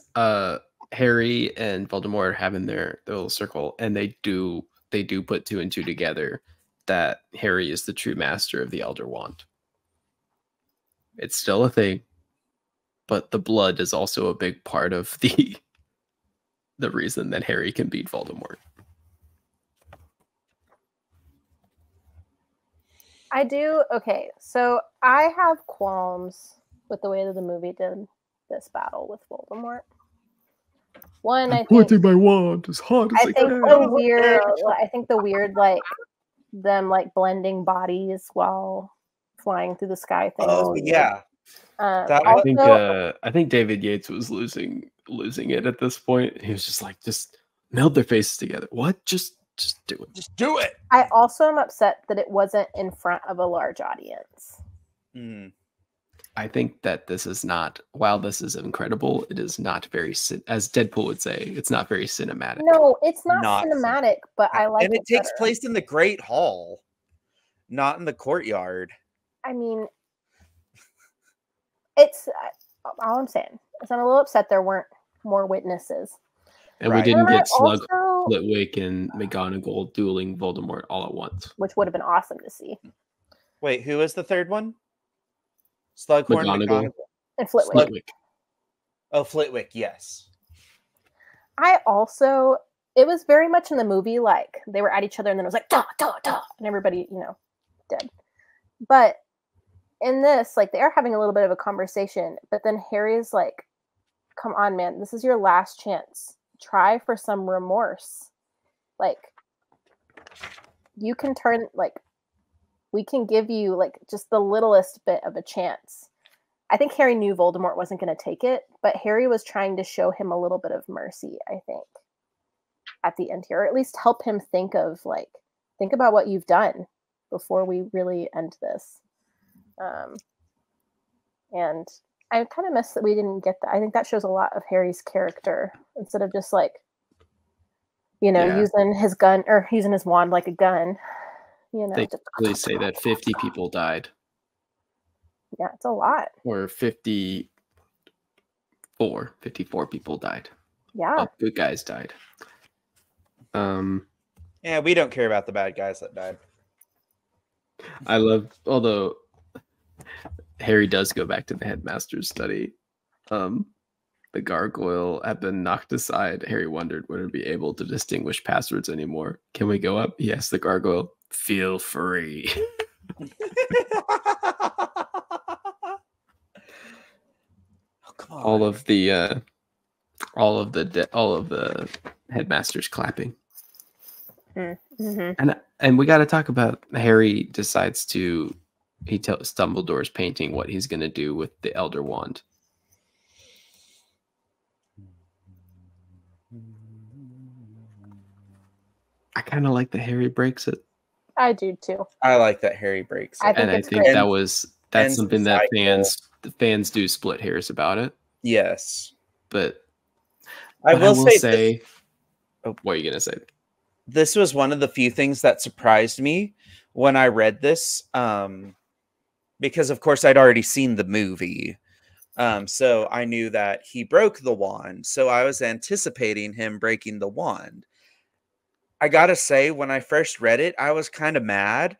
Harry and Voldemort are having their little circle, and they do put two and two together that Harry is the true master of the Elder Wand. It's still a thing, but the blood is also a big part of the reason that Harry can beat Voldemort. I do. Okay, so I have qualms with the way that the movie did this battle with Voldemort. One, I think my wand as hard as I can. I think the weird, like them like blending bodies while flying through the sky thing. Oh yeah. I think David Yates was losing it at this point. He was just like, just meld their faces together. What? Just do it. Just do it. I also am upset that it wasn't in front of a large audience. I think that this is not, while this is incredible, it is not very, as Deadpool would say, it's not very cinematic. No, it's not cinematic, but I like it. And it takes place in the Great Hall, not in the courtyard. I mean, it's all I'm saying is I'm a little upset there weren't more witnesses. And we didn't get Flitwick and McGonagall dueling Voldemort all at once. Which would have been awesome to see. Wait, who was the third one? Slughorn, McGonagall. And Flitwick. Oh, Flitwick, yes. It was very much in the movie, like, they were at each other and then it was like, da, da, da, and everybody, dead. But in this, like, they are having a little bit of a conversation, but then Harry's like, come on, man, this is your last chance. Try for some remorse. Like, you can we can give you, like, just the littlest bit of a chance. I think Harry knew Voldemort wasn't going to take it, but Harry was trying to show him a little bit of mercy, I think, at the end here, or at least help him think about what you've done before we really end this. And I kind of miss that we didn't get that. I think that shows a lot of Harry's character instead of just like, using his gun or using his wand like a gun. They say that 50 people died. Yeah, it's a lot. Or 54 people died. Yeah. Oh, good guys died. Yeah, we don't care about the bad guys that died. Although Harry does go back to the headmaster's study. The gargoyle had been knocked aside. Harry wondered, would it be able to distinguish passwords anymore? Can we go up? Yes, the gargoyle. Feel free. All of the headmasters clapping. Mm-hmm. And we got to talk about Harry decides to tells Dumbledore's painting what he's going to do with the Elder Wand. I kind of like that Harry breaks it. I do too. I like that Harry breaks it. I think that's something that fans do split hairs about it. Yes. But I will say what are you going to say? This was one of the few things that surprised me when I read this. Because of course I'd already seen the movie. So I knew that he broke the wand. So I was anticipating him breaking the wand. I gotta say, when I first read it, I was kind of mad,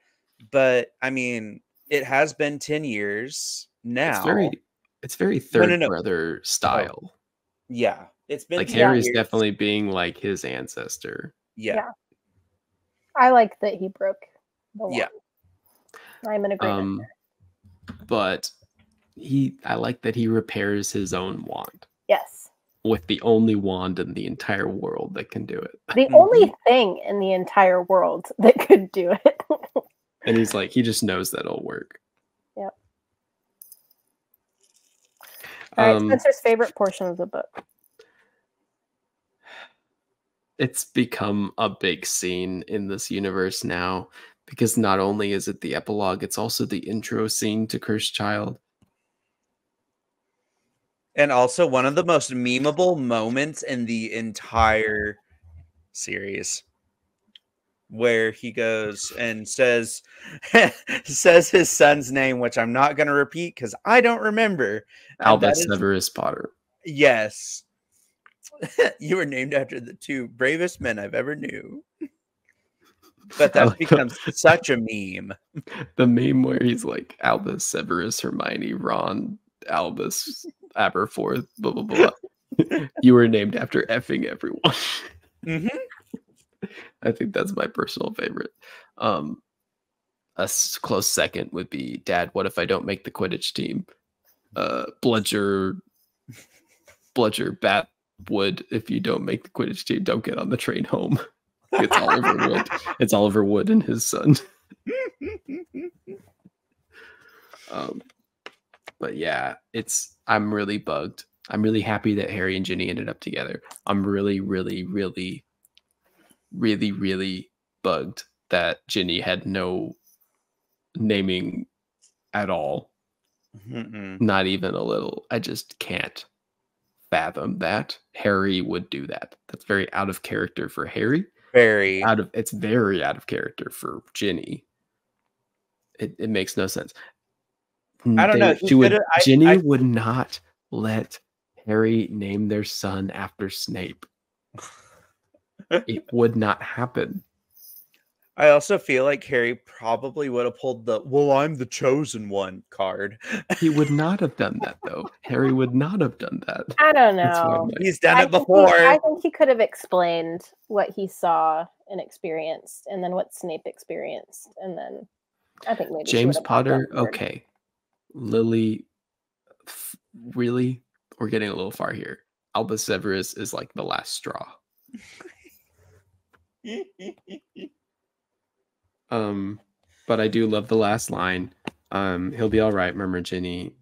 but I mean, it has been 10 years now. It's very third brother style. Oh. Yeah. It's been like Harry's definitely being like his ancestor. Yeah. I like that he broke the wand. Yeah. I'm in agreement. But I like that he repairs his own wand. Yes. With the only wand in the entire world that can do it. The only thing in the entire world that could do it. And he's like, he just knows that it'll work. Yep. All right, Spencer's favorite portion of the book. It's become a big scene in this universe now, because not only is it the epilogue, it's also the intro scene to Cursed Child. And also one of the most memeable moments in the entire series, where he goes and says his son's name, which I'm not going to repeat because I don't remember. Albus Severus Potter. Yes. You were named after the two bravest men I've ever knew. But that becomes such a meme. The meme where he's like Albus Severus, Hermione, Ron, Albus, Aberforth, blah, blah, blah. You were named after effing everyone. I think that's my personal favorite. A close second would be, Dad, what if I don't make the Quidditch team? Bludger, Batwood, if you don't make the Quidditch team, don't get on the train home. It's Oliver Wood. It's Oliver Wood and his son. But yeah, I'm really bugged. I'm really happy that Harry and Ginny ended up together. I'm really, really, really, really, really bugged that Ginny had no naming at all. Not even a little. I just can't fathom that Harry would do that. That's very out of character for Harry. It's very out of character for Ginny. It makes no sense. I don't know. Ginny would not let Harry name their son after Snape. It would not happen. I also feel like Harry probably would have pulled the "well, I'm the chosen one" card. He would not have done that, though. Harry would not have done that. I don't know. He's done it before. I think he could have explained what he saw and experienced, and then what Snape experienced, and then I think maybe James Potter. Okay, Lily. Really, we're getting a little far here. Albus Severus is like the last straw. But I do love the last line. He'll be all right, murmured Ginny.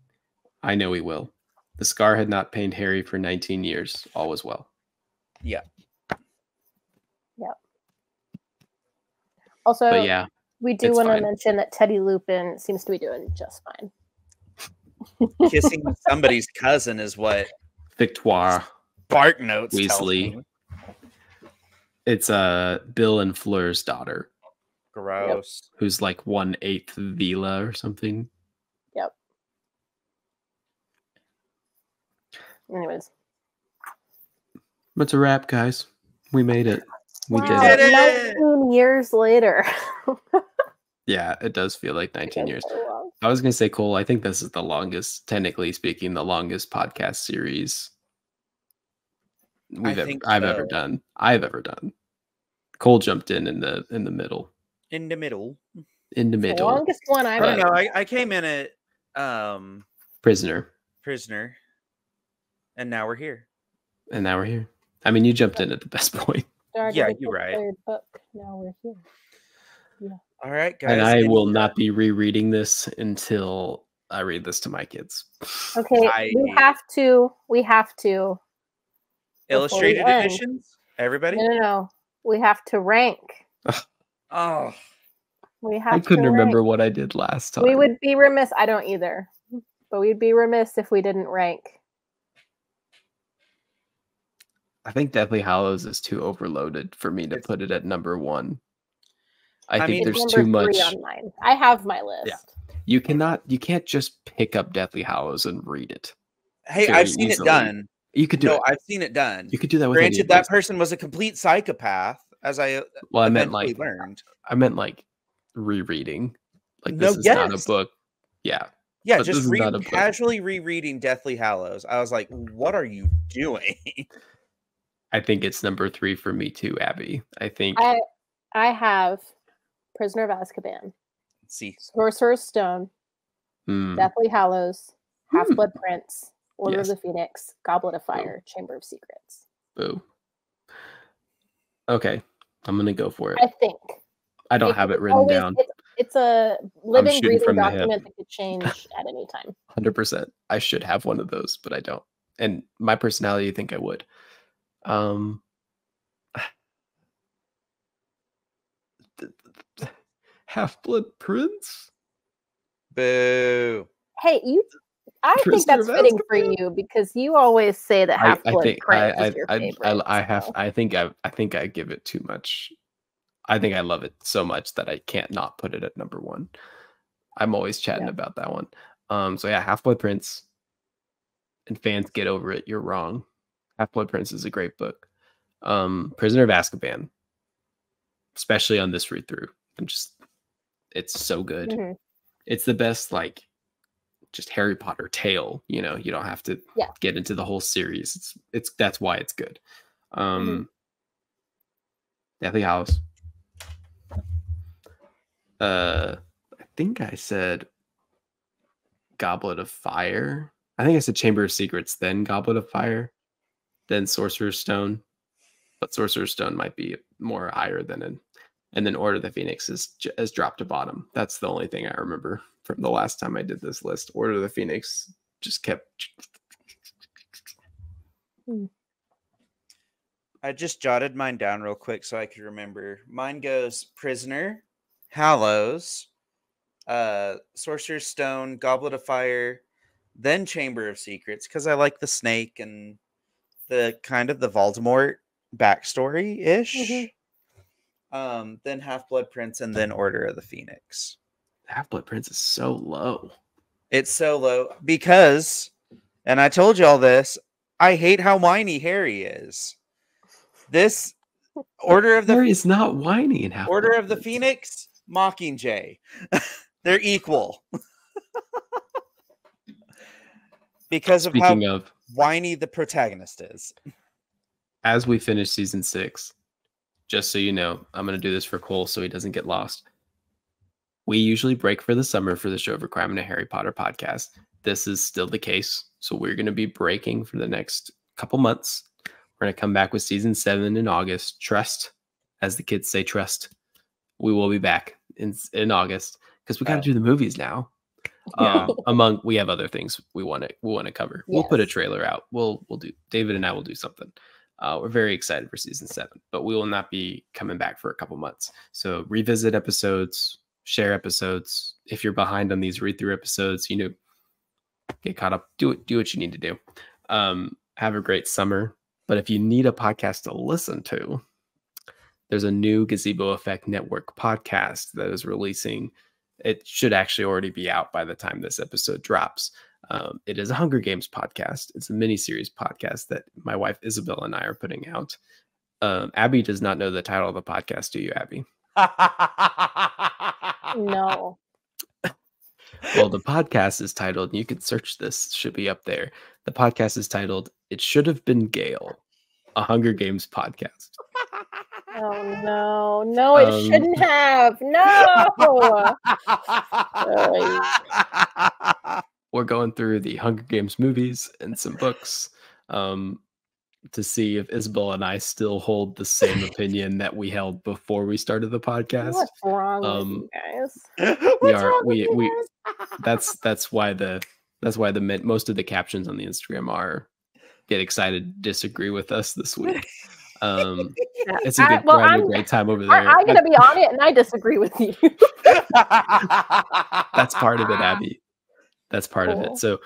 I know he will. The scar had not pained Harry for 19 years. All was well. Yeah. Yep. Also, but yeah, we do want to mention that Teddy Lupin seems to be doing just fine. Kissing somebody's cousin is what Victoire Spark Notes Weasley. Tells me. It's Bill and Fleur's daughter. Gross. Who's like 1/8 Vila or something. Yep. Anyways. That's a wrap, guys. We made it. We Wow, did it. 19 years later. Yeah, it does feel like 19 years. So I was going to say, Cole, I think this is the longest, technically speaking, the longest podcast series I've ever done. Cole jumped in the middle. In the middle. The longest one I've ever done. I came in at Prisoner. And now we're here. I mean, you jumped in at the best point. Yeah, you're right. Third book. Now we're here. Yeah. All right, guys. And I will not be rereading this until I read this to my kids. Okay, we have to. Illustrated editions? Everybody? No. We have to rank. Oh. I couldn't remember what I did last time. We would be remiss. I don't either. But we'd be remiss if we didn't rank. I think Deathly Hallows is too overloaded for me to put it at number 1. I think there's too much. On mine. I have my list. Yeah. You can't just pick up Deathly Hallows and read it. Hey, I've seen it done. You could do it. I've seen it done. You could do that with Granted, that person was a complete psychopath, as I learned. I meant like rereading. Like this is not a book. Yeah. Yeah, just casually rereading Deathly Hallows. I was like, what are you doing? I think it's number 3 for me too, Abby. I think I have Prisoner of Azkaban. See. Sorcerer's Stone. Deathly Hallows. Half-Blood Prince. Order of the Phoenix. Goblet of Fire. Chamber of Secrets. Boo. Okay. I'm going to go for it. I think. I don't have it written down. It's a living, breathing document that could change at any time. 100%. I should have one of those, but I don't. And my personality, I think I would. Half-Blood Prince? Boo. Hey, I think that's fitting for you because you always say that Half-Blood Prince is your favorite. I think I give it too much. I think I love it so much that I can't not put it at number 1. I'm always chatting about that one. So yeah, Half-Blood Prince. And fans, get over it. You're wrong. Half-Blood Prince is a great book. Prisoner of Azkaban, especially on this read through. It's so good. Mm-hmm. It's the best, like, just Harry Potter tale. You know, you don't have to get into the whole series. That's why it's good. Deathly Hallows. I think I said Goblet of Fire. I think I said Chamber of Secrets, then Goblet of Fire, then Sorcerer's Stone. But Sorcerer's Stone might be more higher than and then Order of the Phoenix has dropped to bottom. That's the only thing I remember from the last time I did this list. Order of the Phoenix just kept. I just jotted mine down real quick so I could remember. Mine goes Prisoner, Hallows, Sorcerer's Stone, Goblet of Fire, then Chamber of Secrets, because I like the snake and the kind of the Voldemort backstory-ish. Then Half-Blood Prince, and then Order of the Phoenix. Half-Blood Prince is so low. It's so low because, and I told you all this, I hate how whiny Harry is. This Order of the Harry's not whiny in half. Order of the Phoenix, Mockingjay. They're equal. Because Speaking of how whiny the protagonist is. As we finish season 6, just so you know, I'm going to do this for Cole so he doesn't get lost. We usually break for the summer for the Show of a Crime and a Harry Potter podcast. This is still the case. So we're going to be breaking for the next couple months. We're going to come back with season 7 in August. Trust, as the kids say, trust. We will be back in August because we got to do the movies now. Yeah. We have other things we want to cover. Yes. We'll put a trailer out. We'll do. David and I will do something. We're very excited for season 7, but we will not be coming back for a couple months. So revisit episodes, share episodes. If you're behind on these read through episodes, get caught up. Do what you need to do. Have a great summer. But if you need a podcast to listen to, there's a new Gazebo Effect Network podcast that is releasing. It should actually already be out by the time this episode drops. It is a Hunger Games podcast. It's a mini-series podcast that my wife Isabel and I are putting out. Abby does not know the title of the podcast, do you, Abby? No. Well, the podcast is titled, and you can search this, should be up there. The podcast is titled, It Should Have Been Gale, a Hunger Games podcast. Oh, no, it shouldn't have. No. We're going through the Hunger Games movies and some books to see if Isabel and I still hold the same opinion that we held before we started the podcast. What's wrong with you guys? That's why most of the captions on the Instagram are get excited, disagree with us this week. It's a great time over there. I'm going to be on it, and I disagree with you. That's part of it, Abby. That's part of it. So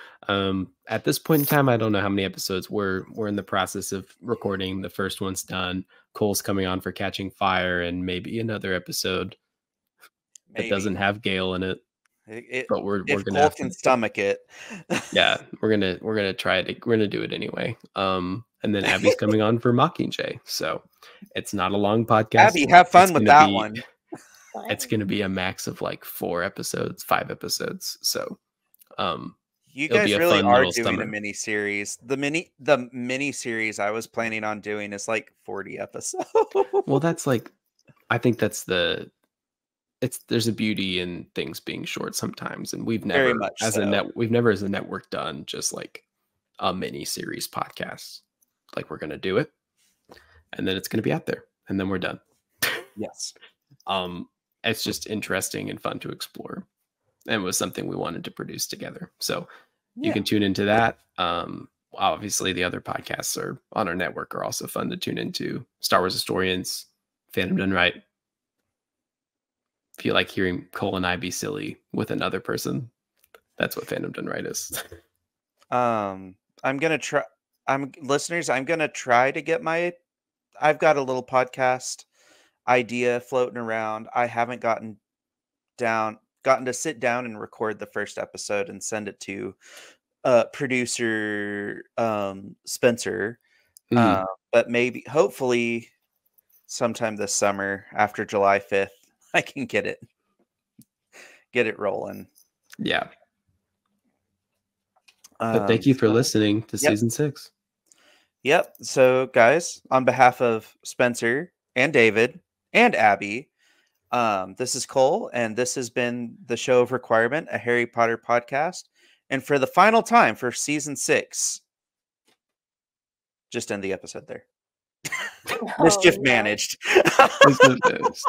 at this point in time, I don't know how many episodes we're in the process of recording. The first one's done. Cole's coming on for Catching Fire, and maybe another episode that doesn't have Gale in it. But we're gonna Cole can stomach it. Yeah, we're gonna try it. We're gonna do it anyway. And then Abby's coming on for Mockingjay. So it's not a long podcast. Abby, have fun with that one. It's gonna be a max of like 5 episodes. So you guys really are doing a mini series. The mini series I was planning on doing is like 40 episodes. Well, that's like, I think that's there's a beauty in things being short sometimes, and we've never as a network done just like a mini series podcast. Like, we're gonna do it, and then it's gonna be out there, and then we're done. Yes. It's just interesting and fun to explore, and it was something we wanted to produce together. So you can tune into that. Obviously, the other podcasts are on our network are also fun to tune into. Star Wars Historians, Phantom Done Right. If you like hearing Cole and I be silly with another person, that's what Phantom Done Right is. I'm gonna try to get I've got a little podcast idea floating around. I haven't gotten to sit down and record the first episode and send it to producer Spencer. But hopefully sometime this summer after July 5th, I can get it rolling. Yeah. But thank you for listening to season 6. Yep. So guys, on behalf of Spencer and David and Abby, this is Cole, and this has been the Show of Requirement, a Harry Potter podcast. And for the final time for season 6, just end the episode there. Mischief managed. Mischief managed.